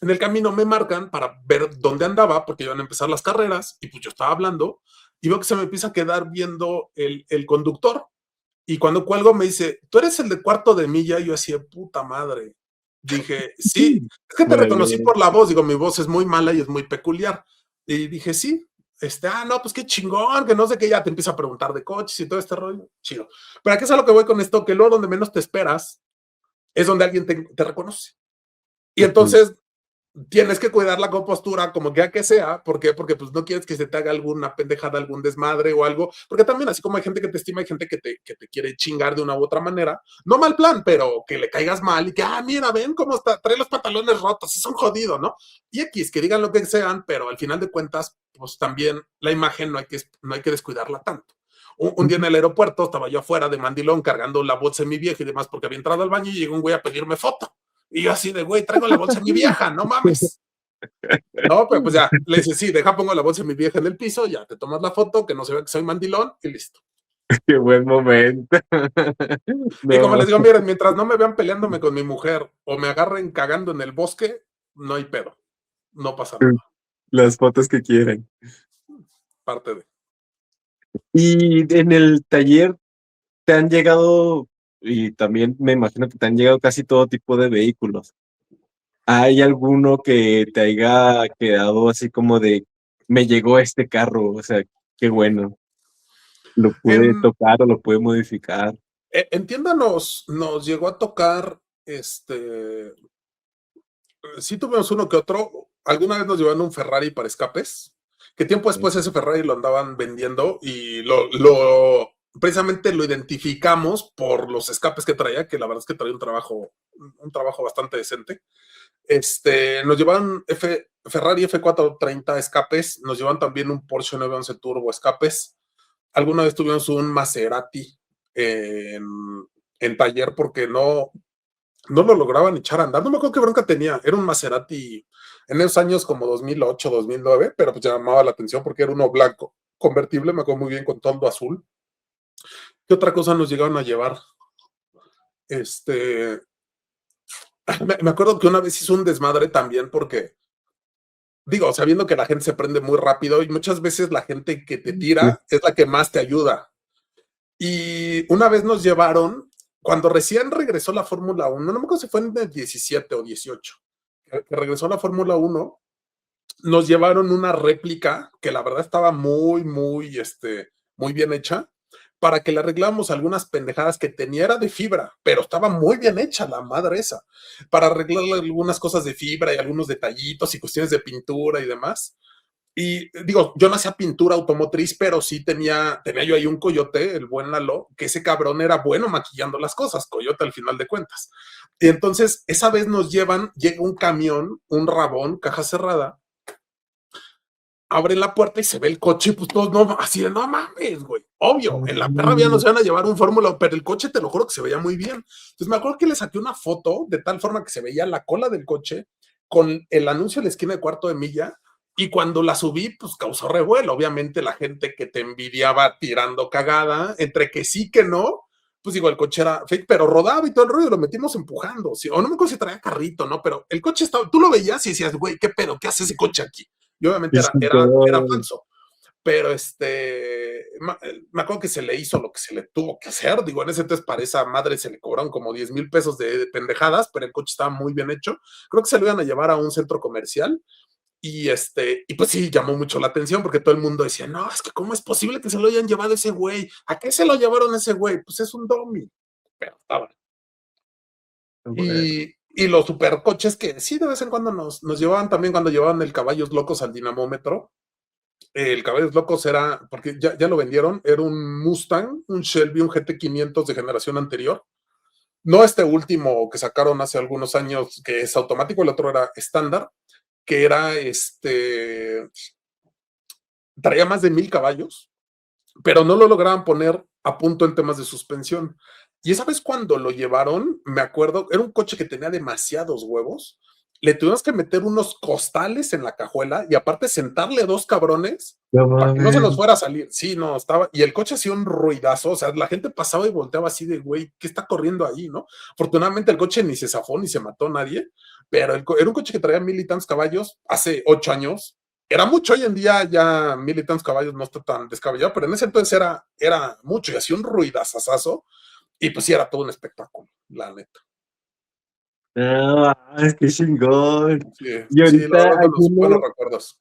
En el camino me marcan para ver dónde andaba, porque iban a empezar las carreras, y pues yo estaba hablando, y veo que se me empieza a quedar viendo el conductor, y cuando cuelgo me dice, ¿tú eres el de cuarto de milla? Y yo así de puta madre. Dije, sí, es que te reconocí órale. por la voz, digo, mi voz es muy mala y es muy peculiar. Y dije, sí, no, pues qué chingón, que no sé qué, ya te empieza a preguntar de coches y todo este rollo, chido. Pero aquí es a lo que voy con esto, que luego donde menos te esperas es donde alguien te reconoce. Y Ujú. entonces tienes que cuidar la compostura como que sea. ¿Por qué? Porque pues no quieres que se te haga alguna pendejada, algún desmadre o algo. Porque también, así como hay gente que te estima, hay gente que te quiere chingar de una u otra manera. No mal plan, pero que le caigas mal y que, mira, ven cómo está, trae los pantalones rotos, es un jodido, ¿no? Y X, que digan lo que sean, pero al final de cuentas, pues también la imagen no hay que descuidarla tanto. Un día en el aeropuerto estaba yo afuera de mandilón cargando la bolsa de mi vieja y demás porque había entrado al baño y llegó un güey a pedirme foto. Y yo así de, güey, traigo la bolsa de mi vieja, no mames. No, pero pues ya, le dice, sí, deja, pongo la bolsa de mi vieja en el piso, ya te tomas la foto, que no se vea que soy mandilón y listo. Qué buen momento. Y como No, les digo, miren, mientras no me vean peleándome con mi mujer o me agarren cagando en el bosque, no hay pedo, no pasa nada. las fotos que quieren. Parte de. Y en el taller te han llegado, y también me imagino que te han llegado casi todo tipo de vehículos. ¿Hay alguno que te haya quedado así como de, me llegó este carro? O sea, qué bueno, lo pude En, tocar o lo pude modificar. en tienda nos llegó a tocar, sí tuvimos uno que otro. Alguna vez nos llevaron un Ferrari para escapes, que tiempo después ese Ferrari lo andaban vendiendo y precisamente lo identificamos por los escapes que traía, que la verdad es que traía un trabajo bastante decente. Nos llevaban Ferrari F430 escapes, nos llevan también un Porsche 911 Turbo escapes. Alguna vez tuvimos un Maserati en, en taller porque no lo lograban echar a andar. No me acuerdo qué bronca tenía. Era un Maserati en esos años como 2008, 2009, pero pues llamaba la atención porque era uno blanco, convertible, me acuerdo muy bien, con tondo azul. ¿Qué otra cosa nos llegaron a llevar? Este, me acuerdo que una vez hizo un desmadre también porque, digo, sabiendo que la gente se prende muy rápido y muchas veces la gente que te Sí. tira es la que más te ayuda. Y una vez nos llevaron, cuando recién regresó la Fórmula 1, no me acuerdo si fue en el 17 o 18, que regresó la Fórmula 1, nos llevaron una réplica que la verdad estaba muy bien hecha para que le arreglamos algunas pendejadas que tenía, era de fibra, pero estaba muy bien hecha la madre esa, para arreglarle algunas cosas de fibra y algunos detallitos y cuestiones de pintura y demás. Y digo, yo no hacía pintura automotriz, pero sí tenía yo ahí un coyote, el buen Lalo, que ese cabrón era bueno maquillando las cosas, coyote al final de cuentas. Y entonces, esa vez llega un camión, un Rabón, caja cerrada, abre la puerta y se ve el coche, y pues todos no, así de no mames, güey. Obvio, en la perra vida nos iban a llevar un Fórmula, pero el coche te lo juro que se veía muy bien. Entonces me acuerdo que le saqué una foto de tal forma que se veía la cola del coche con el anuncio en la esquina de cuarto de milla. Y cuando la subí, pues causó revuelo. Obviamente la gente que te envidiaba tirando cagada, entre que sí que no, pues digo, el coche era fake, pero rodaba y todo el rollo, lo metimos empujando. ¿Sí? O no me acuerdo si traía carrito, ¿no? Pero el coche estaba, tú lo veías y decías, güey, ¿qué pedo? ¿Qué hace ese coche aquí? Y obviamente Y sin todo, era falso. Pero me acuerdo que se le hizo lo que se le tuvo que hacer. Digo, en ese entonces para esa madre se le cobraron como 10,000 pesos de pendejadas, pero el coche estaba muy bien hecho. Creo que se lo iban a llevar a un centro comercial. Y pues sí, llamó mucho la atención porque todo el mundo decía, no, es que cómo es posible que se lo hayan llevado ese güey. ¿A qué se lo llevaron ese güey? Pues es un dummy. Pero estaba. bueno, Y los supercoches que sí de vez en cuando nos llevaban también cuando llevaban el Caballos Locos al dinamómetro. El Caballos Locos era, porque ya lo vendieron, era un Mustang, un Shelby, un GT500 de generación anterior. No este último que sacaron hace algunos años, que es automático, el otro era estándar, que era traía más de 1,000 caballos, pero no lo lograban poner a punto en temas de suspensión. Y esa vez cuando lo llevaron, me acuerdo, era un coche que tenía demasiados huevos. Le tuvimos que meter unos costales en la cajuela y aparte sentarle dos cabrones no para que no se mames. nos fuera a salir. Sí, no, estaba. Y el coche hacía un ruidazo. O sea, la gente pasaba y volteaba así de, güey, ¿qué está corriendo ahí, no? Afortunadamente el coche ni se zafó ni se mató nadie, pero era un coche que traía 1,000 y tantos caballos hace 8 años. Era mucho, hoy en día ya 1,000 y tantos caballos no está tan descabellado, pero en ese entonces era mucho y hacía un ruidazazazo y pues sí era todo un espectáculo, la neta. Ah, qué chingón. Sí, Y sí, la ahorita verdad, buenos alguno, recuerdos.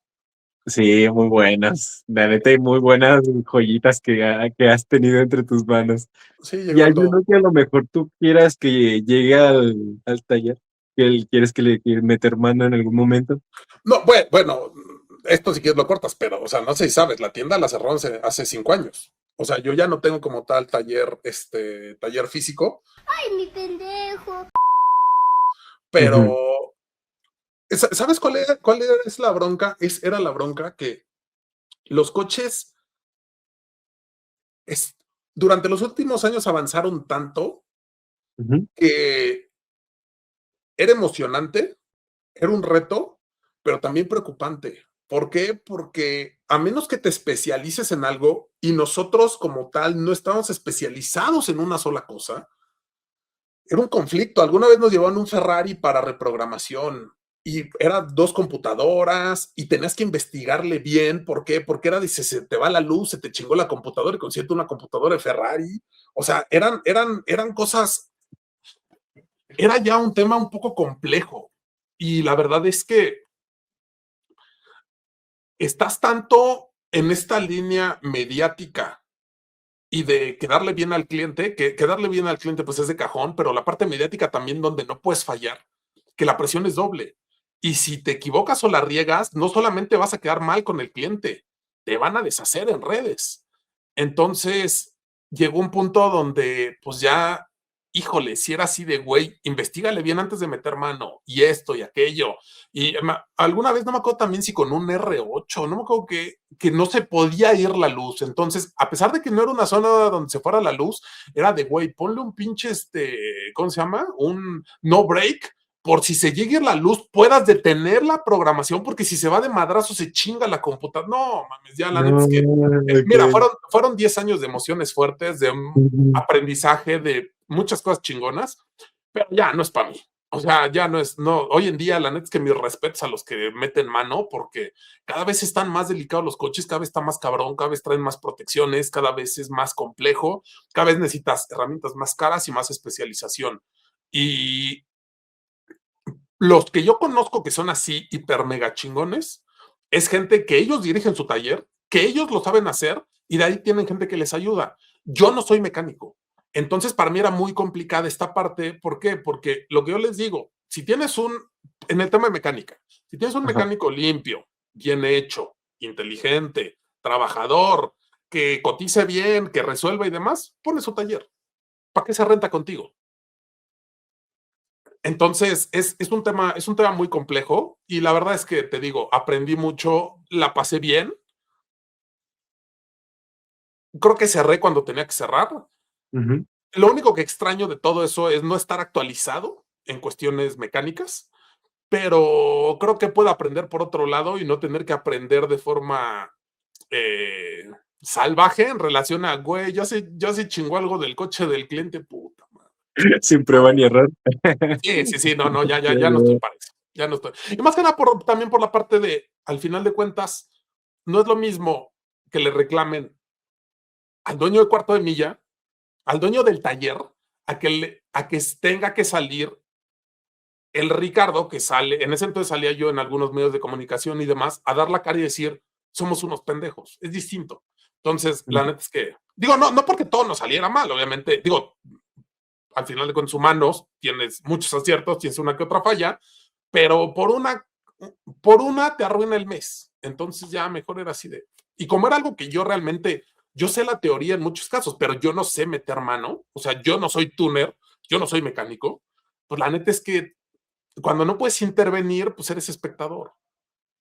sí, muy buenas. La neta, hay muy buenas joyitas que has tenido entre tus manos. Sí, Y hay llegando. uno que a lo mejor tú quieras que llegue al taller. ¿Quieres que le quieres meter mano en algún momento? No, bueno, esto si quieres lo cortas, pero, o sea, no sé si sabes, la tienda la cerró hace 5 años. O sea, yo ya no tengo como tal taller físico, Ay, mi pendejo. Ujú, pero ¿sabes es la bronca? Era la bronca que los coches es, durante los últimos años avanzaron tanto ujú, que era emocionante, era un reto, pero también preocupante. ¿Por qué? Porque a menos que te especialices en algo y nosotros como tal no estamos especializados en una sola cosa, era un conflicto. Alguna vez nos llevaron un Ferrari para reprogramación y eran 2 computadoras y tenías que investigarle bien. ¿Por qué? Porque era, dice, se te va la luz, se te chingó la computadora y consiente una computadora de Ferrari. O sea, eran cosas, era ya un tema un poco complejo. Y la verdad es que estás tanto en esta línea mediática y de quedarle bien al cliente, que darle bien al cliente pues es de cajón, pero la parte mediática también donde no puedes fallar, que la presión es doble. Y si te equivocas o la riegas, no solamente vas a quedar mal con el cliente, te van a deshacer en redes. Entonces, llegó un punto donde pues ya, híjole, si era así de güey, investigale bien antes de meter mano y esto y aquello. Y alguna vez no me acuerdo también si con un R8, no me acuerdo que no se podía ir la luz. Entonces, a pesar de que no era una zona donde se fuera la luz, era de güey, ponle un pinche, ¿cómo se llama? Un no break por si se llega a ir la luz, puedas detener la programación, porque si se va de madrazo se chinga la computadora. No, mames, ya la neta no, es que, mira, ok, fueron 10 años de emociones fuertes, de ujú. aprendizaje, de muchas cosas chingonas, pero ya no es para mí. O sea, ya no es, no, hoy en día la neta es que mis respetos a los que meten mano, porque cada vez están más delicados los coches, cada vez está más cabrón, cada vez traen más protecciones, cada vez es más complejo, cada vez necesitas herramientas más caras y más especialización. Y los que yo conozco que son así hiper mega chingones, es gente que ellos dirigen su taller, que ellos lo saben hacer y de ahí tienen gente que les ayuda. Yo no soy mecánico. Entonces, para mí era muy complicada esta parte. ¿Por qué? Porque lo que yo les digo, si tienes en el tema de mecánica, si tienes un Ajá. mecánico limpio, bien hecho, inteligente, trabajador, que cotice bien, que resuelva y demás, pone su taller. ¿Para qué se renta contigo? Entonces, es un tema muy complejo y la verdad es que te digo, aprendí mucho, la pasé bien. Creo que cerré cuando tenía que cerrar. Ujú. Lo único que extraño de todo eso es no estar actualizado en cuestiones mecánicas, pero creo que puedo aprender por otro lado y no tener que aprender de forma eh, salvaje en relación a, güey, ya se chingó algo del coche del cliente, puta madre. Sin No, prueba ni error. sí, sí, sí, no, no, Ya, ya no estoy ya. para eso. Ya no estoy. Y más que nada también por la parte de, al final de cuentas, no es lo mismo que le reclamen al dueño de cuarto de milla, al dueño del taller, a que tenga que salir el Ricardo, que sale, en ese entonces salía yo en algunos medios de comunicación y demás, a dar la cara y decir, somos unos pendejos. Es distinto. Entonces, la neta es que, digo, no porque todo nos saliera mal, obviamente, digo, al final de cuentas humanos, tienes muchos aciertos, tienes una que otra falla, pero por una te arruina el mes. Entonces ya mejor era así de... Y como era algo que yo realmente, yo sé la teoría en muchos casos, pero yo no sé meter mano, o sea, yo no soy tuner, yo no soy mecánico, pues la neta es que cuando no puedes intervenir, pues eres espectador.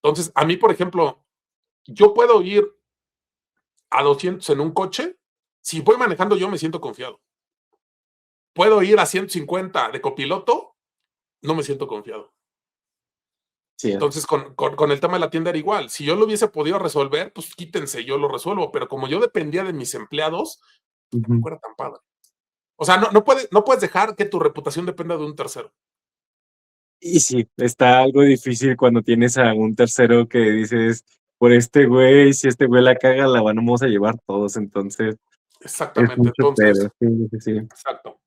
Entonces, a mí, por ejemplo, yo puedo ir a 200 en un coche, si voy manejando yo me siento confiado. Puedo ir a 150 de copiloto, no me siento confiado. Sí, Entonces, con el tema de la tienda era igual. Si yo lo hubiese podido resolver, pues quítense, yo lo resuelvo. Pero como yo dependía de mis empleados, pues ujú. tampoco era tan padre. O sea, no puedes dejar que tu reputación dependa de un tercero. Y sí, está algo difícil cuando tienes a un tercero que dices, por este güey, si este güey la caga, la vamos a llevar todos. Entonces, es Exactamente. mucho Entonces, pedo. Sí, sí, sí. exacto.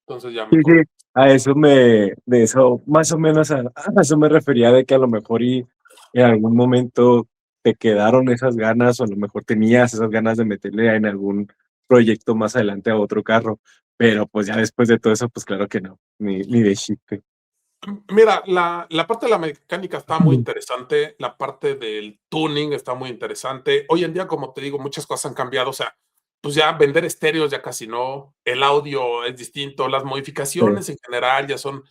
Entonces ya Sí, sí, mejor. de eso, más o menos a eso me refería de que a lo mejor y en algún momento te quedaron esas ganas o a lo mejor tenías esas ganas de meterle en algún proyecto más adelante a otro carro, pero pues ya después de todo eso, pues claro que no, ni de chiste. Mira, la parte de la mecánica está muy interesante, la parte del tuning está muy interesante. Hoy en día, como te digo, muchas cosas han cambiado, o sea, pues ya vender estéreos ya casi no, el audio es distinto, las Sí. modificaciones en general ya son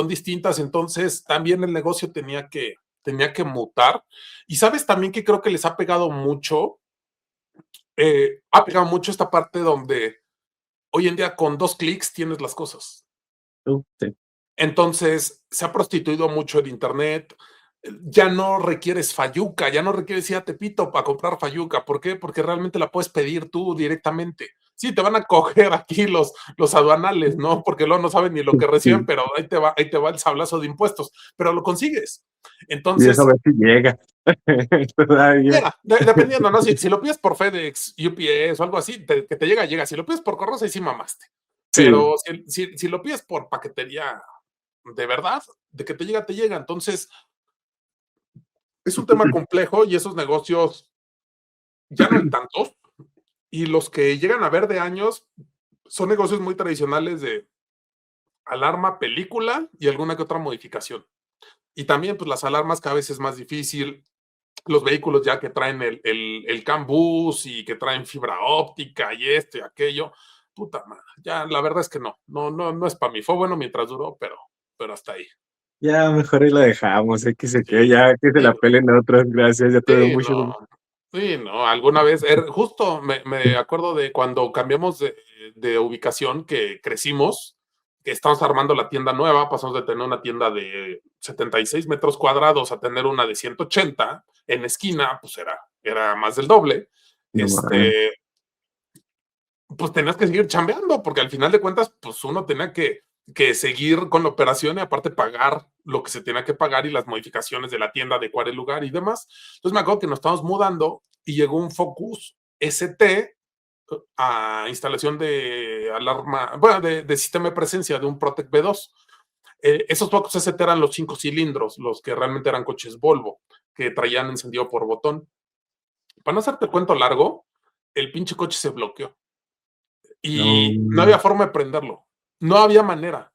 distintas, entonces también el negocio tenía que mutar. Y sabes también que creo que les ha pegado mucho esta parte donde hoy en día con 2 clics tienes las cosas. Sí. Entonces, se ha prostituido mucho el Internet. Ya no requieres fayuca, ya no requieres ir a Tepito para comprar fayuca. ¿Por qué? Porque realmente la puedes pedir tú directamente. Sí, te van a coger aquí los aduanales, ¿no? Porque luego no saben ni lo que reciben, Sí. pero ahí te va el sablazo de impuestos, pero lo consigues. Y eso a Entonces, ver si llega. Todavía. mira, dependiendo, ¿no? Si lo pides por FedEx, UPS o algo así, que te llega, llega. Si lo pides por correo, ahí sí mamaste. Sí. Pero si lo pides por paquetería de verdad, de que te llega, te llega. Entonces, es un tema complejo y esos negocios ya no hay tantos. Y los que llegan a ver de años son negocios muy tradicionales de alarma, película y alguna que otra modificación. Y también, pues las alarmas cada vez es más difícil. Los vehículos ya que traen el CAN bus y que traen fibra óptica y esto y aquello. Puta madre, ya la verdad es que no es para mí. Fue bueno mientras duró, pero hasta ahí. Ya mejor ahí la dejamos, que se Sí, quede, ya que se sí, la pelen a otras, gracias, ya tuve sí, mucho. no. Sí, no, alguna vez, justo me acuerdo de cuando cambiamos de ubicación, que crecimos, que estamos armando la tienda nueva, pasamos de tener una tienda de 76 metros cuadrados a tener una de 180 en esquina, pues era más del doble. No mames. Este, pues tenías que seguir chambeando, porque al final de cuentas, pues uno tenía que seguir con la operación y aparte pagar lo que se tenía que pagar y las modificaciones de la tienda, adecuar el lugar y demás. Entonces me acuerdo que nos estábamos mudando y llegó un Focus ST a instalación de alarma, bueno, de sistema de presencia de un Protect B2. Esos Focus ST eran los 5 cilindros, los que realmente eran coches Volvo, que traían encendido por botón. Para no hacerte cuento largo, el pinche coche se bloqueó No. y no había forma de prenderlo. No había manera.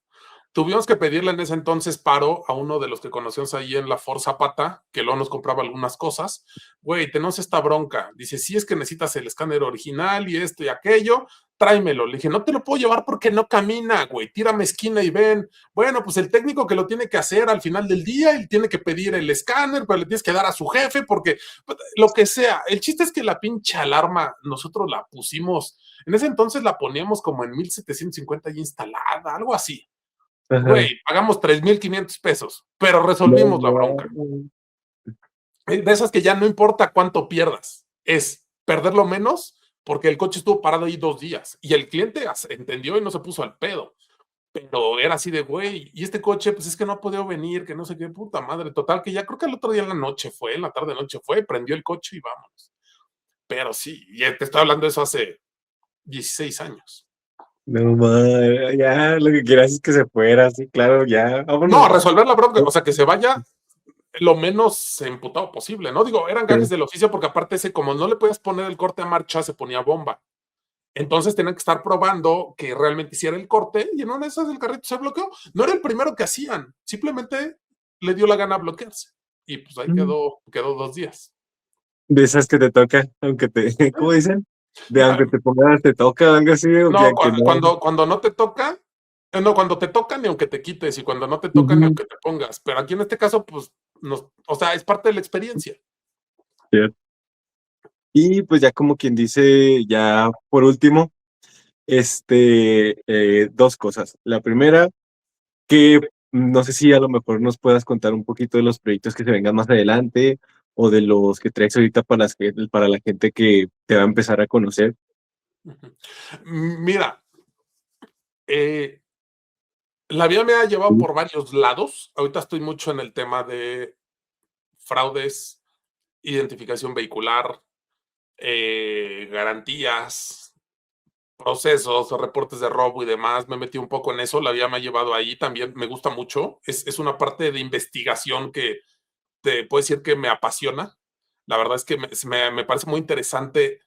Tuvimos que pedirle en ese entonces paro a uno de los que conocíamos ahí en la Ford Zapata, que luego nos compraba algunas cosas. Güey, tenemos esta bronca. Dice, sí, es que necesitas el escáner original y esto y aquello, tráemelo. Le dije, no te lo puedo llevar porque no camina, güey, tírame esquina y ven. Bueno, pues el técnico que lo tiene que hacer al final del día, él tiene que pedir el escáner, pero le tienes que dar a su jefe porque lo que sea. El chiste es que la pinche alarma nosotros la pusimos, en ese entonces la poníamos como en 1750 y instalada, algo así. Ajá. Güey, pagamos 3,500 pesos, pero No resolvimos la bronca. mames. De esas que ya no importa cuánto pierdas, es perderlo menos porque el coche estuvo parado ahí 2 días y el cliente entendió y no se puso al pedo. Pero era así de, güey, y este coche, pues es que no ha podido venir, que no sé qué, puta madre. Total, que ya creo que el otro día en la noche fue, en la tarde noche fue, prendió el coche y vámonos. Pero sí, ya te estoy hablando de eso hace 16 años. No mames, ya lo que quieras es que se fuera, sí, claro, ya, No, vámonos. resolver la bronca, o sea, que se vaya lo menos emputado posible, ¿no? Digo, eran gajes Sí. del oficio porque aparte ese, como no le podías poner el corte a marcha, se ponía bomba. Entonces tenían que estar probando que realmente hiciera el corte y en una de esas el carrito se bloqueó. No era el primero que hacían, simplemente le dio la gana bloquearse. Y pues ahí Mm. quedó 2 días. De esas que te toca, aunque te, ¿cómo dicen? De aunque te pongas, te toca, algo así, o que No, aunque no. cuando no te toca, no, cuando te toca ni aunque te quites y cuando no te toca ni Ujú. aunque te pongas. Pero aquí en este caso, pues, o sea, es parte de la experiencia. Sí. Y pues ya como quien dice, ya por último, dos cosas. La primera, que no sé si a lo mejor nos puedas contar un poquito de los proyectos que se vengan más adelante o de los que traes ahorita para la gente que te va a empezar a conocer. Mira, eh, la vida me ha llevado Sí. por varios lados. Ahorita estoy mucho en el tema de fraudes, identificación vehicular, garantías, procesos, reportes de robo y demás. Me metí un poco en eso. La vida me ha llevado ahí. También me gusta mucho. Es una parte de investigación que te puedo decir que me apasiona. La verdad es que me parece muy interesante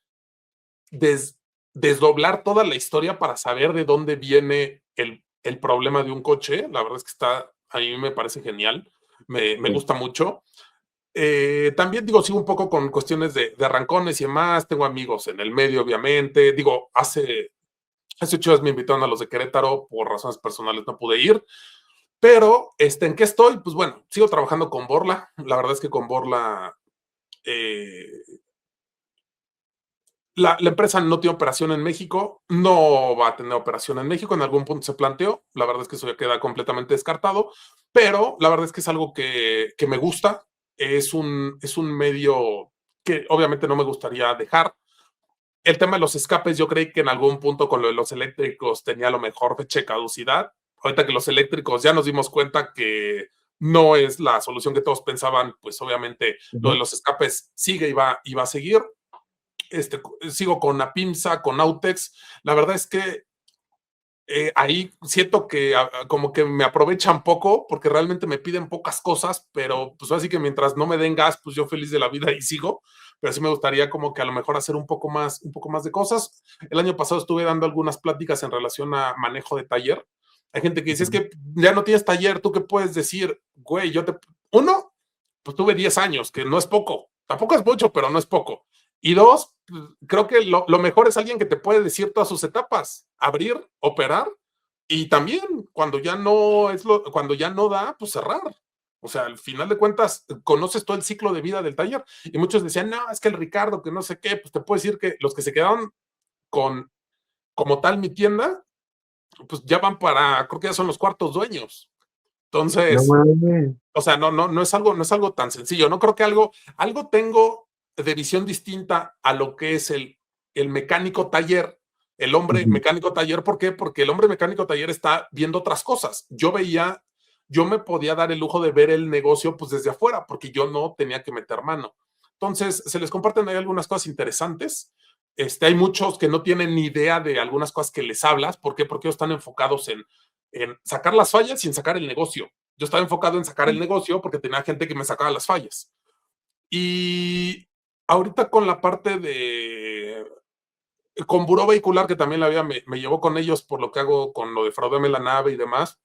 des- desdoblar toda la historia para saber de dónde viene el problema de un coche. La verdad es que está A mí me parece genial, me Sí. gusta mucho. También digo, sigo un poco con cuestiones de arrancones y demás. Tengo amigos en el medio, obviamente. Digo, hace 8 días me invitaron a los de Querétaro, por razones personales no pude ir. Pero, ¿en qué estoy? Pues bueno, sigo trabajando con Borla. La verdad es que con Borla, eh, la empresa no tiene operación en México, no va a tener operación en México, en algún punto se planteó, la verdad es que eso ya queda completamente descartado, pero la verdad es que es algo que me gusta, es un medio que obviamente no me gustaría dejar. El tema de los escapes, yo creí que en algún punto con lo de los eléctricos tenía a lo mejor fecha de caducidad. Ahorita que los eléctricos ya nos dimos cuenta que no es la solución que todos pensaban, pues obviamente lo de Ujú. los escapes sigue y va a seguir. Sigo con Apimsa, con Autex. La verdad es que ahí siento que como que me aprovechan poco porque realmente me piden pocas cosas, pero pues así que mientras no me den gas, pues yo feliz de la vida y sigo, pero sí me gustaría como que a lo mejor hacer un poco más de cosas. El año pasado estuve dando algunas pláticas en relación a manejo de taller. Hay gente que dice, es Ujú. que ya no tienes taller, ¿tú qué puedes decir? Güey, uno, pues tuve 10 años, que no es poco, tampoco es mucho, pero no es poco. Y dos, pues, creo que lo mejor es alguien que te puede decir todas sus etapas, abrir, operar y también cuando ya no da, pues cerrar. O sea, al final de cuentas, conoces todo el ciclo de vida del taller. Y muchos decían, no, es que el Ricardo, que no sé qué, pues te puedo decir que los que se quedaron con como tal mi tienda, pues ya van creo que ya son los cuartos dueños. No Entonces, mames. o sea, no es algo tan sencillo. No creo que algo tengo de visión distinta a lo que es el mecánico taller, el hombre Ujú. mecánico taller. ¿Por qué? Porque el hombre mecánico taller está viendo otras cosas. Yo me podía dar el lujo de ver el negocio pues desde afuera, porque yo no tenía que meter mano. Entonces, se les comparten ahí algunas cosas interesantes. Hay muchos que no tienen ni idea de algunas cosas que les hablas. ¿Por qué? Porque ellos están enfocados en sacar las fallas sin sacar el negocio. Yo estaba enfocado en sacar el negocio porque tenía gente que me sacaba las fallas. Y ahorita con la parte con buró vehicular, que también me llevó con ellos por lo que hago con lo de fraudeme la nave y demás,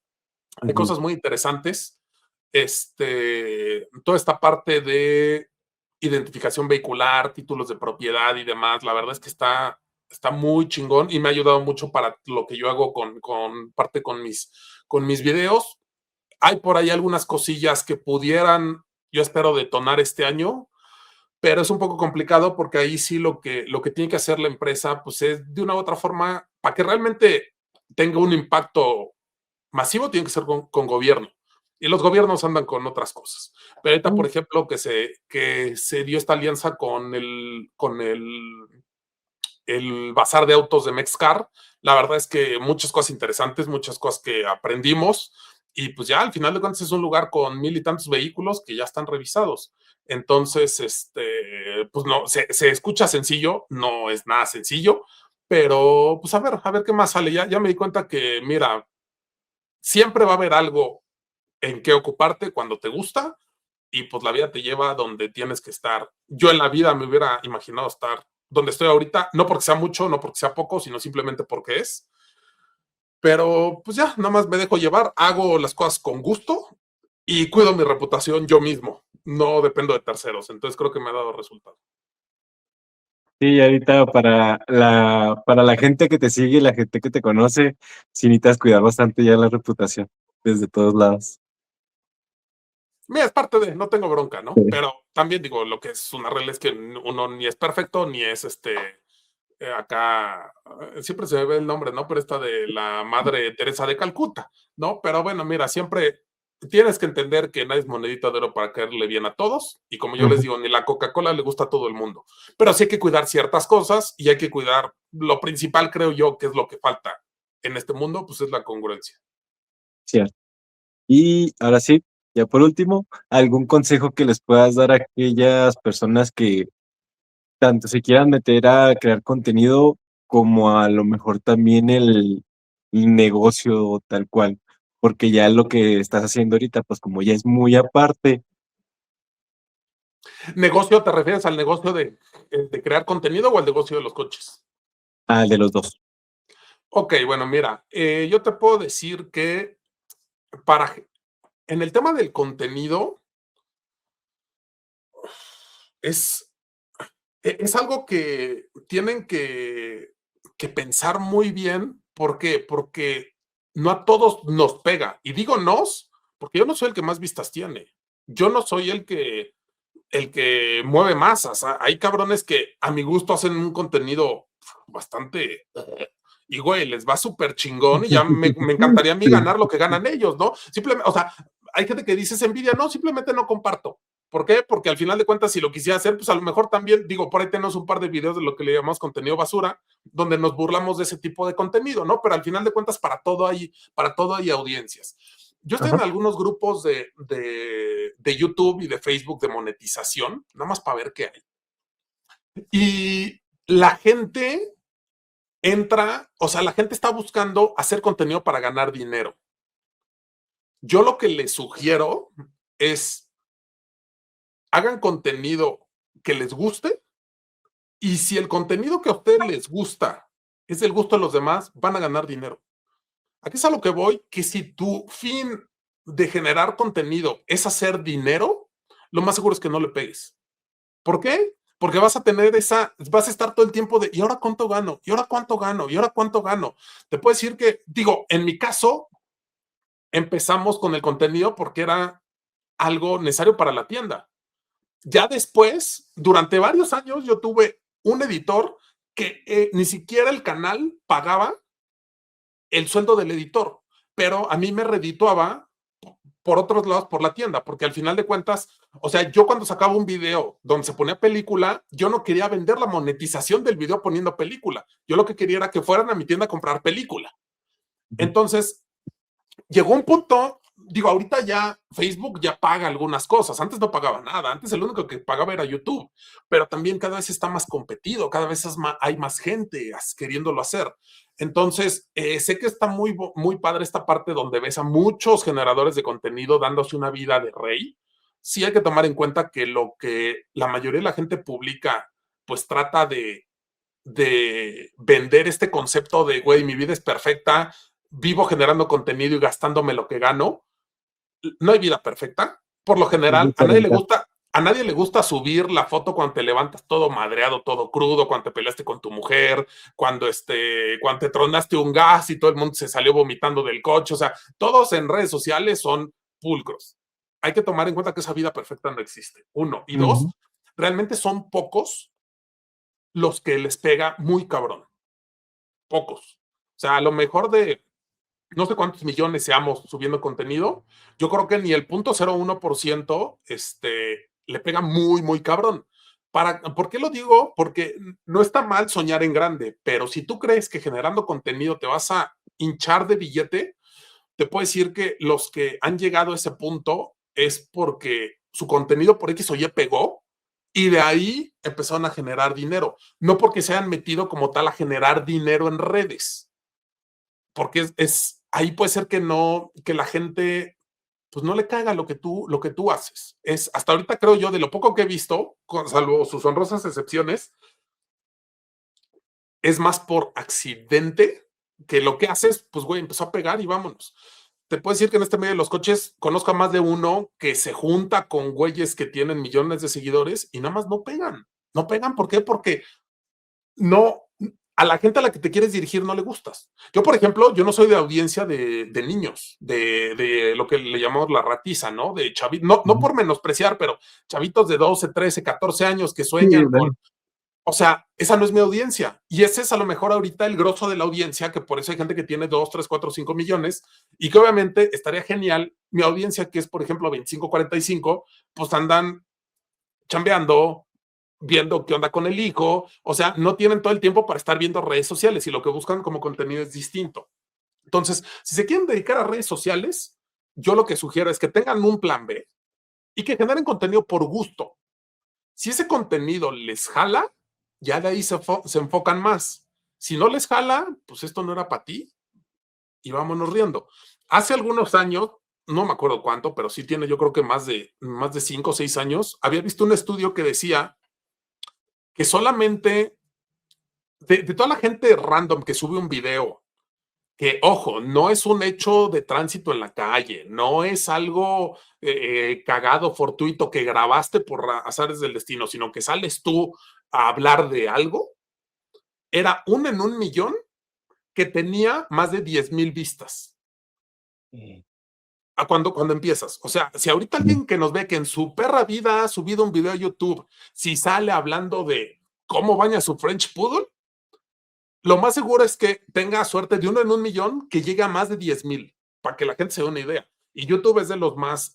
hay Ujú. cosas muy interesantes. Toda esta parte de identificación vehicular, títulos de propiedad y demás, la verdad es que está muy chingón y me ha ayudado mucho para lo que yo hago con mis videos. Hay por ahí algunas cosillas que pudieran, yo espero, detonar este año, pero es un poco complicado porque ahí sí lo que tiene que hacer la empresa, pues es de una u otra forma, para que realmente tenga un impacto masivo, tiene que ser con gobierno. Y los gobiernos andan con otras cosas. Pero ahorita, por Mm. ejemplo, que se dio esta alianza con el bazar de autos de Mexcar. La verdad es que muchas cosas interesantes, muchas cosas que aprendimos y pues ya al final de cuentas es un lugar con 1,000 y tantos vehículos que ya están revisados. Entonces, pues no, se escucha sencillo, no es nada sencillo, pero pues a ver qué más sale. Ya me di cuenta que, mira, siempre va a haber algo en qué ocuparte cuando te gusta y pues la vida te lleva donde tienes que estar. Yo en la vida me hubiera imaginado estar donde estoy ahorita, no porque sea mucho, no porque sea poco, sino simplemente porque es. Pero pues ya, nada más me dejo llevar, hago las cosas con gusto y cuido mi reputación yo mismo. No dependo de terceros, entonces creo que me ha dado resultado. Sí, ahorita para la gente que te sigue, la gente que te conoce, sí necesitas cuidar bastante ya la reputación desde todos lados. Mira, es parte de, no tengo bronca, ¿no? Sí. Pero también digo, lo que es una regla es que uno ni es perfecto, ni es acá, siempre se me ve el nombre, ¿no? Pero esta de la Madre Teresa de Calcuta, ¿no? Pero bueno, mira, siempre tienes que entender que nadie es monedita de oro para caerle bien a todos. Y como yo les Ujú. digo, ni la Coca-Cola le gusta a todo el mundo. Pero sí hay que cuidar ciertas cosas y hay que cuidar lo principal, creo yo, que es lo que falta en este mundo, pues es la congruencia. Cierto. Y ahora sí, ya por último, ¿algún consejo que les puedas dar a aquellas personas que tanto se quieran meter a crear contenido, como a lo mejor también el negocio tal cual? Porque ya lo que estás haciendo ahorita, pues como ya es muy aparte, ¿Negocio te refieres al negocio de crear contenido o al negocio de los coches? al de los dos. Ok, bueno, mira, yo te puedo decir que para en el tema del contenido es, es algo que tienen que pensar muy bien. ¿Por qué? Porque no a todos nos pega. Y digo nos, porque yo no soy el que más vistas tiene. Yo no soy el que mueve masas. Hay cabrones que a mi gusto hacen un contenido bastante... Y güey, les va súper chingón y ya me encantaría a mí Sí. ganar lo que ganan ellos, ¿no? Simplemente, o sea, hay gente que dice es envidia, no, simplemente no comparto. ¿Por qué? Porque al final de cuentas, si lo quisiera hacer, pues a lo mejor también, digo, por ahí tenemos un par de videos de lo que le llamamos contenido basura, donde nos burlamos de ese tipo de contenido, ¿no? Pero al final de cuentas, para todo hay audiencias. Yo estoy en Ajá. algunos grupos de YouTube y de Facebook de monetización, nada más para ver qué hay. Y la gente entra, o sea, la gente está buscando hacer contenido para ganar dinero. Yo lo que les sugiero es hagan contenido que les guste y si el contenido que a ustedes les gusta es del gusto de los demás, van a ganar dinero. Aquí es a lo que voy, que si tu fin de generar contenido es hacer dinero, lo más seguro es que no le pegues. ¿Por qué? Porque vas a estar todo el tiempo de, ¿y ahora cuánto gano? ¿Y ahora cuánto gano? ¿Y ahora cuánto gano? Te puedo decir que, digo, en mi caso, empezamos con el contenido porque era algo necesario para la tienda. Ya después, durante varios años, yo tuve un editor que ni siquiera el canal pagaba el sueldo del editor, pero a mí me redituaba por otros lados por la tienda, porque al final de cuentas, o sea, yo cuando sacaba un video donde se ponía película, yo no quería vender la monetización del video poniendo película. Yo lo que quería era que fueran a mi tienda a comprar película. Entonces, llegó un punto, digo, ahorita ya Facebook ya paga algunas cosas, antes no pagaba nada, antes el único que pagaba era YouTube, pero también cada vez está más competido, cada vez hay más gente queriéndolo hacer. Entonces, sé que está muy padre esta parte donde ves a muchos generadores de contenido dándose una vida de rey. Sí hay que tomar en cuenta que lo que la mayoría de la gente publica, pues trata de vender este concepto de, güey, mi vida es perfecta, vivo generando contenido y gastándome lo que gano. No hay vida perfecta. Por lo Es general, diferente. a nadie le gusta subir la foto cuando te levantas todo madreado, todo crudo, cuando te peleaste con tu mujer, cuando te tronaste un gas y todo el mundo se salió vomitando del coche. O sea, todos en redes sociales son pulcros. Hay que tomar en cuenta que esa vida perfecta no existe. Uno. Y dos, Ujú. realmente son pocos los que les pega muy cabrón. Pocos. O sea, a lo mejor de no sé cuántos millones seamos subiendo contenido, yo creo que ni el 0.01% le pega muy, muy cabrón. ¿Por qué lo digo? Porque no está mal soñar en grande, pero si tú crees que generando contenido te vas a hinchar de billete, te puedo decir que los que han llegado a ese punto es porque su contenido por X o Y pegó y de ahí empezaron a generar dinero, no porque se hayan metido como tal a generar dinero en redes, porque ahí puede ser que no, que la gente pues no le caiga lo que tú haces. Hasta ahorita creo yo, de lo poco que he visto, salvo sus honrosas excepciones, es más por accidente que lo que haces, pues güey, empezó a pegar y vámonos. Te puedo decir que en este medio de los coches conozco a más de uno que se junta con güeyes que tienen millones de seguidores y nada más no pegan. No pegan, ¿por qué? Porque no, a la gente a la que te quieres dirigir no le gustas. Yo, por ejemplo, yo no soy de audiencia de niños, de lo que le llamamos la ratiza, ¿no? De chavitos, no Ujú. por menospreciar, pero chavitos de 12, 13, 14 años que Sí, sueñan con, dale. o sea, esa no es mi audiencia. Y ese es a lo mejor ahorita el grosso de la audiencia, que por eso hay gente que tiene 2, 3, 4, 5 millones, y que obviamente estaría genial. Mi audiencia, que es, por ejemplo, 25, 45, pues andan chambeando, viendo qué onda con el hijo, o sea, no tienen todo el tiempo para estar viendo redes sociales y lo que buscan como contenido es distinto. Entonces, si se quieren dedicar a redes sociales, yo lo que sugiero es que tengan un plan B y que generen contenido por gusto. Si ese contenido les jala, ya de ahí se enfocan más. Si no les jala, pues esto no era para ti y vámonos riendo. Hace algunos años, no me acuerdo cuánto, pero sí tiene yo creo que más de 5 o 6 años, había visto un estudio que decía que solamente de toda la gente random que sube un video que, ojo, no es un hecho de tránsito en la calle, no es algo cagado, fortuito, que grabaste por azares del destino, sino que sales tú a hablar de algo, era 1 en 1 millón que tenía más de 10,000 vistas. A cuando empiezas. O sea, si ahorita alguien que nos ve que en su perra vida ha subido un video a YouTube, si sale hablando de cómo baña su French Poodle, lo más seguro es que tenga suerte de 1 en 1 millón que llegue a más de 10,000, para que la gente se dé una idea. Y YouTube es de los más,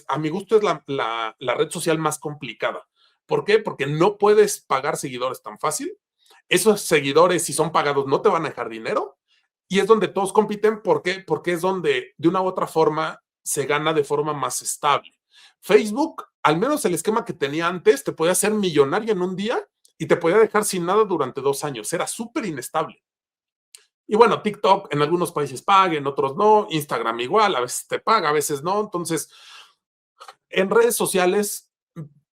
a mi gusto es la red social más complicada. ¿Por qué? Porque no puedes pagar seguidores tan fácil. Esos seguidores, si son pagados, no te van a dejar dinero. Y es donde todos compiten. ¿Por qué? Porque es donde de una u otra forma se gana de forma más estable. Facebook, al menos el esquema que tenía antes, te podía hacer millonario en un día y te podía dejar sin nada durante 2 años. Era súper inestable. Y bueno, TikTok en algunos países paga, en otros no. Instagram igual, a veces te paga, a veces no. Entonces, en redes sociales,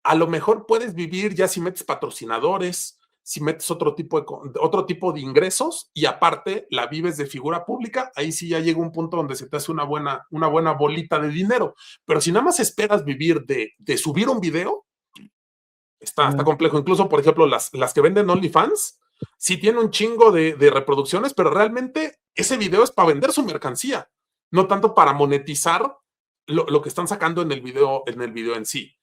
a lo mejor puedes vivir ya si metes patrocinadores, si metes otro tipo de ingresos y aparte la vives de figura pública, ahí sí ya llega un punto donde se te hace una buena bolita de dinero. Pero si nada más esperas vivir de subir un video, está complejo. Incluso, por ejemplo, las que venden OnlyFans, sí tienen un chingo de reproducciones, pero realmente ese video es para vender su mercancía, no tanto para monetizar lo que están sacando en el video en sí.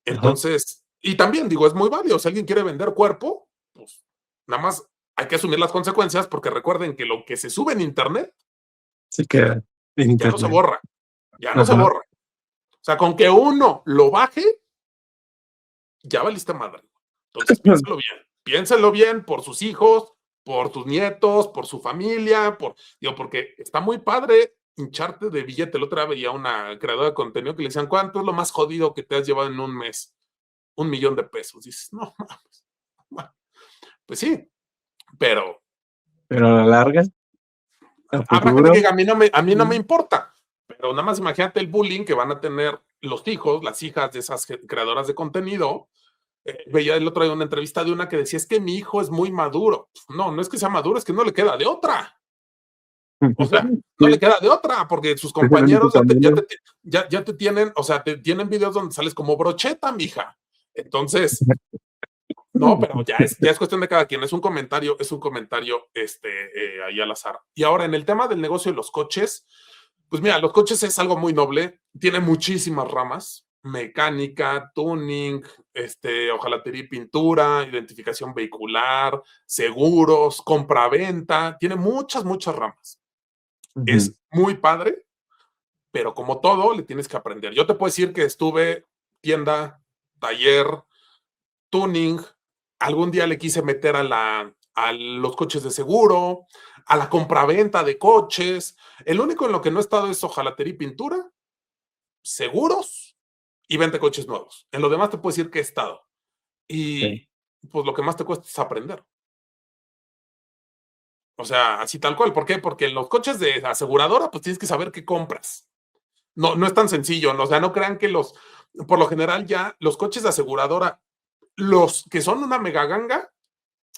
Entonces, y también digo, es muy válido. Si alguien quiere vender cuerpo, pues nada más hay que asumir las consecuencias, porque recuerden que lo que se sube en internet Sí queda en ya internet. no se borra. Ya no se borra. O sea, con que uno lo baje, ya valiste madre. Entonces, piénselo bien por sus hijos, por tus nietos, por su familia, porque está muy padre hincharte de billete. El otro día veía una creadora de contenido que le decían, ¿cuánto es lo más jodido que te has llevado en un mes? 1,000,000 de pesos. Dices, no mames. Bueno, pues sí, pero a la larga, a habrá gente futuro, que diga, a mí no me importa, pero nada más imagínate el bullying que van a tener los hijos, las hijas de esas creadoras de contenido. Veía el otro día una entrevista de una que decía, es que mi hijo es muy maduro. No, no es que sea maduro, es que no le queda de otra. O sea, no le queda de otra, porque sus compañeros ya te tienen, o sea, te tienen videos donde sales como brocheta, mija. Entonces, no, pero ya es cuestión de cada quien. Es un comentario ahí al azar. Y ahora, en el tema del negocio de los coches, pues mira, los coches es algo muy noble, tiene muchísimas ramas: mecánica, tuning, hojalatería y pintura, identificación vehicular, seguros, compra-venta, tiene muchas ramas. Es muy padre, pero como todo, le tienes que aprender. Yo te puedo decir que estuve tienda, taller, tuning, algún día le quise meter a los coches de seguro, a la compraventa de coches. El único en lo que no he estado es hojalatería y pintura, seguros y venta de coches nuevos. En lo demás te puedo decir que he estado. Y pues lo que más te cuesta es aprender. O sea, así tal cual. ¿Por qué? Porque en los coches de aseguradora, pues tienes que saber qué compras. No es tan sencillo. O sea, no crean que por lo general ya los coches de aseguradora, los que son una mega ganga,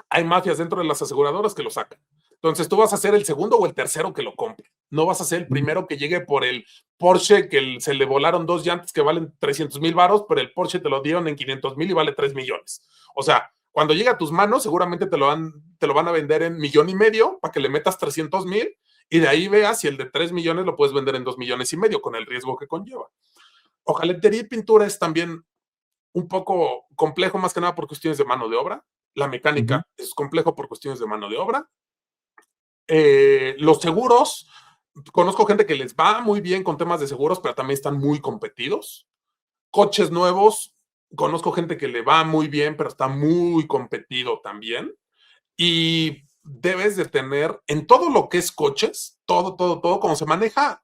hay mafias dentro de las aseguradoras que lo sacan. Entonces tú vas a ser el segundo o el tercero que lo compre. No vas a ser el primero que llegue por el Porsche que se le volaron 2 llantas que valen 300,000 varos, pero el Porsche te lo dieron en 500,000 y vale 3 millones. O sea, cuando llegue a tus manos, seguramente te lo van a vender en 1,500,000 para que le metas 300,000 y de ahí veas si el de 3 millones lo puedes vender en 2,5 millones con el riesgo que conlleva. Hojalatería y pintura es también un poco complejo, más que nada por cuestiones de mano de obra. La mecánica es complejo por cuestiones de mano de obra. Los seguros, conozco gente que les va muy bien con temas de seguros, pero también están muy competidos. Coches nuevos, conozco gente que le va muy bien, pero está muy competido también. Y debes de tener en todo lo que es coches, todo, como se maneja.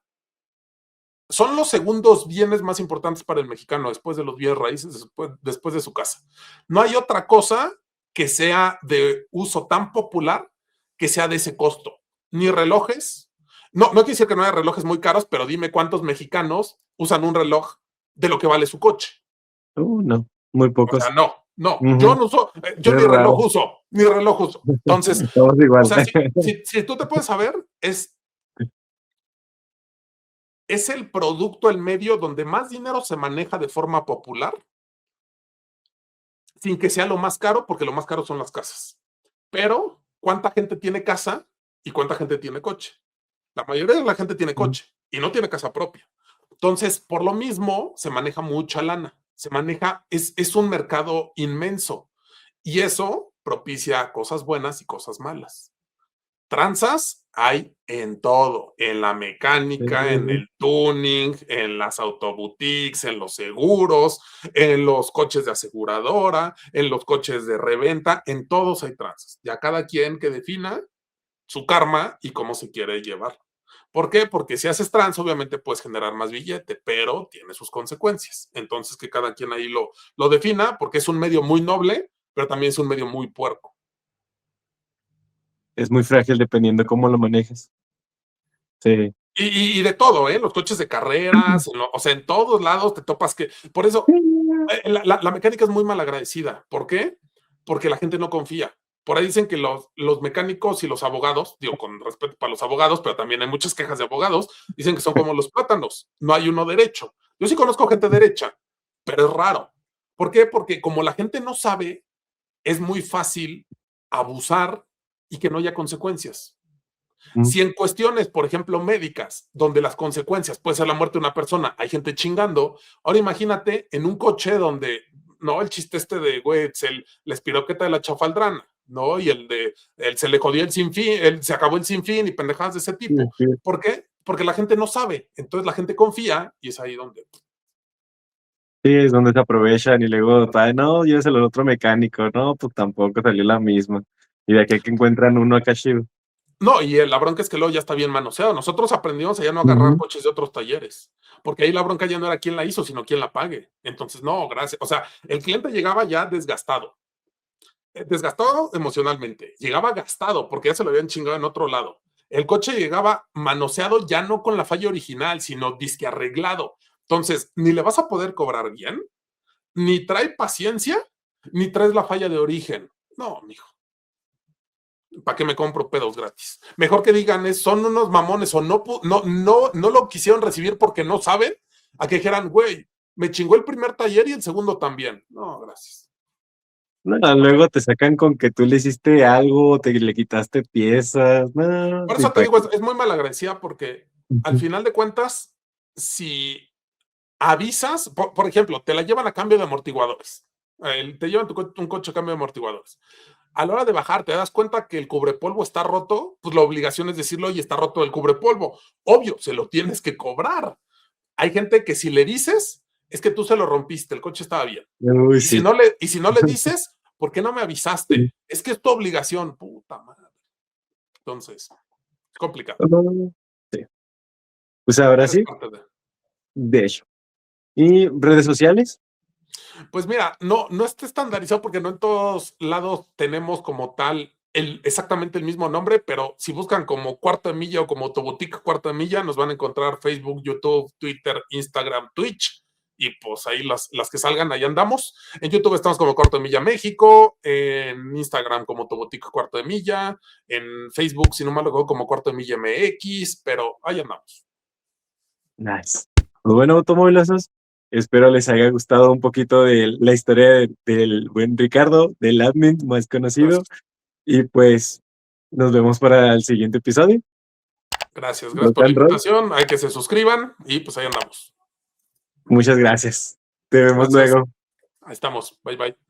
Son los segundos bienes más importantes para el mexicano, después de los bienes raíces, después de su casa. No hay otra cosa que sea de uso tan popular que sea de ese costo. Ni relojes. No quiere decir que no haya relojes muy caros, pero dime cuántos mexicanos usan un reloj de lo que vale su coche. No, muy pocos. O sea, no. Yo no uso, yo ni reloj uso. Entonces, todos igual. O sea, si tú te puedes saber, es es el producto, el medio donde más dinero se maneja de forma popular, sin que sea lo más caro, porque lo más caro son las casas. Pero, ¿cuánta gente tiene casa y cuánta gente tiene coche? La mayoría de la gente tiene coche y no tiene casa propia. Entonces, por lo mismo, se maneja mucha lana. Es un mercado inmenso. Y eso propicia cosas buenas y cosas malas. Tranzas hay en todo, en la mecánica, en el tuning, en las autoboutiques, en los seguros, en los coches de aseguradora, en los coches de reventa, en todos hay tranzas. Ya cada quien que defina su karma y cómo se quiere llevar. ¿Por qué? Porque si haces trans, obviamente puedes generar más billete, pero tiene sus consecuencias. Entonces, que cada quien ahí lo defina, porque es un medio muy noble, pero también es un medio muy puerco. Es muy frágil dependiendo cómo lo manejes. Sí. Y de todo, ¿eh? Los coches de carreras, o sea, en todos lados te topas que. Por eso, la mecánica es muy mal agradecida. ¿Por qué? Porque la gente no confía. Por ahí dicen que los mecánicos y los abogados, digo con respeto para los abogados, pero también hay muchas quejas de abogados, dicen que son como los plátanos, no hay uno derecho. Yo sí conozco gente derecha, pero es raro. ¿Por qué? Porque como la gente no sabe, es muy fácil abusar y que no haya consecuencias. Si en cuestiones, por ejemplo, médicas, donde las consecuencias puede ser la muerte de una persona, hay gente chingando, ahora imagínate en un coche donde, no, el chiste de, güey, la espiroqueta de la chafaldrana, ¿no? Y se le jodió el sinfín, se acabó el sinfín y pendejadas de ese tipo. Sí. ¿Por qué? Porque la gente no sabe, entonces la gente confía y es ahí donde. Sí, es donde se aprovechan y luego, no, lléveselo al otro mecánico, no, pues tampoco salió la misma. Y de aquí que encuentran uno acá chido. No, y la bronca es que luego ya está bien manoseado. Nosotros aprendimos a ya no agarrar coches de otros talleres, porque ahí la bronca ya no era quién la hizo, sino quién la pague. Entonces, no, gracias. O sea, el cliente llegaba ya desgastado emocionalmente, llegaba gastado porque ya se lo habían chingado en otro lado. El coche llegaba manoseado ya no con la falla original, sino disque arreglado. Entonces, ni le vas a poder cobrar bien, ni trae paciencia, ni traes la falla de origen. No, mijo. ¿Para qué me compro pedos gratis? Mejor que digan, son unos mamones o no lo quisieron recibir porque no saben, a que dijeran, güey, me chingó el primer taller y el segundo también. No, gracias. No, luego te sacan con que tú le hiciste algo, le quitaste piezas. No, Por sí, eso te digo, es muy malagradecida porque al final de cuentas, si avisas, por ejemplo, te la llevan a cambio de amortiguadores. Te llevan un coche a cambio de amortiguadores. A la hora de bajar, te das cuenta que el cubrepolvo está roto, pues la obligación es decirlo, oye, está roto el cubrepolvo. Obvio, se lo tienes que cobrar. Hay gente que si le dices, es que tú se lo rompiste, el coche estaba bien. Uy, y, sí. si no le dices, ¿por qué no me avisaste? Es que es tu obligación, puta madre. Entonces, es complicado. Sí. Pues ahora sí, de hecho. ¿Y redes sociales? Pues mira, no está estandarizado porque no en todos lados tenemos como tal exactamente el mismo nombre, pero si buscan como Cuarto de Milla o como Autoboutique Cuarto de Milla, nos van a encontrar Facebook, YouTube, Twitter, Instagram, Twitch, y pues ahí las que salgan, ahí andamos. En YouTube estamos como Cuarto de Milla México, en Instagram como Autoboutique Cuarto de Milla, en Facebook, si no mal recuerdo, como Cuarto de Milla MX, pero ahí andamos. Nice. Pues bueno, automóviles, espero les haya gustado un poquito de la historia del buen Ricardo, del admin más conocido. Y pues nos vemos para el siguiente episodio. Gracias por la invitación. Hay que se suscriban y pues ahí andamos. Muchas gracias. Te vemos luego. Ahí estamos. Bye, bye.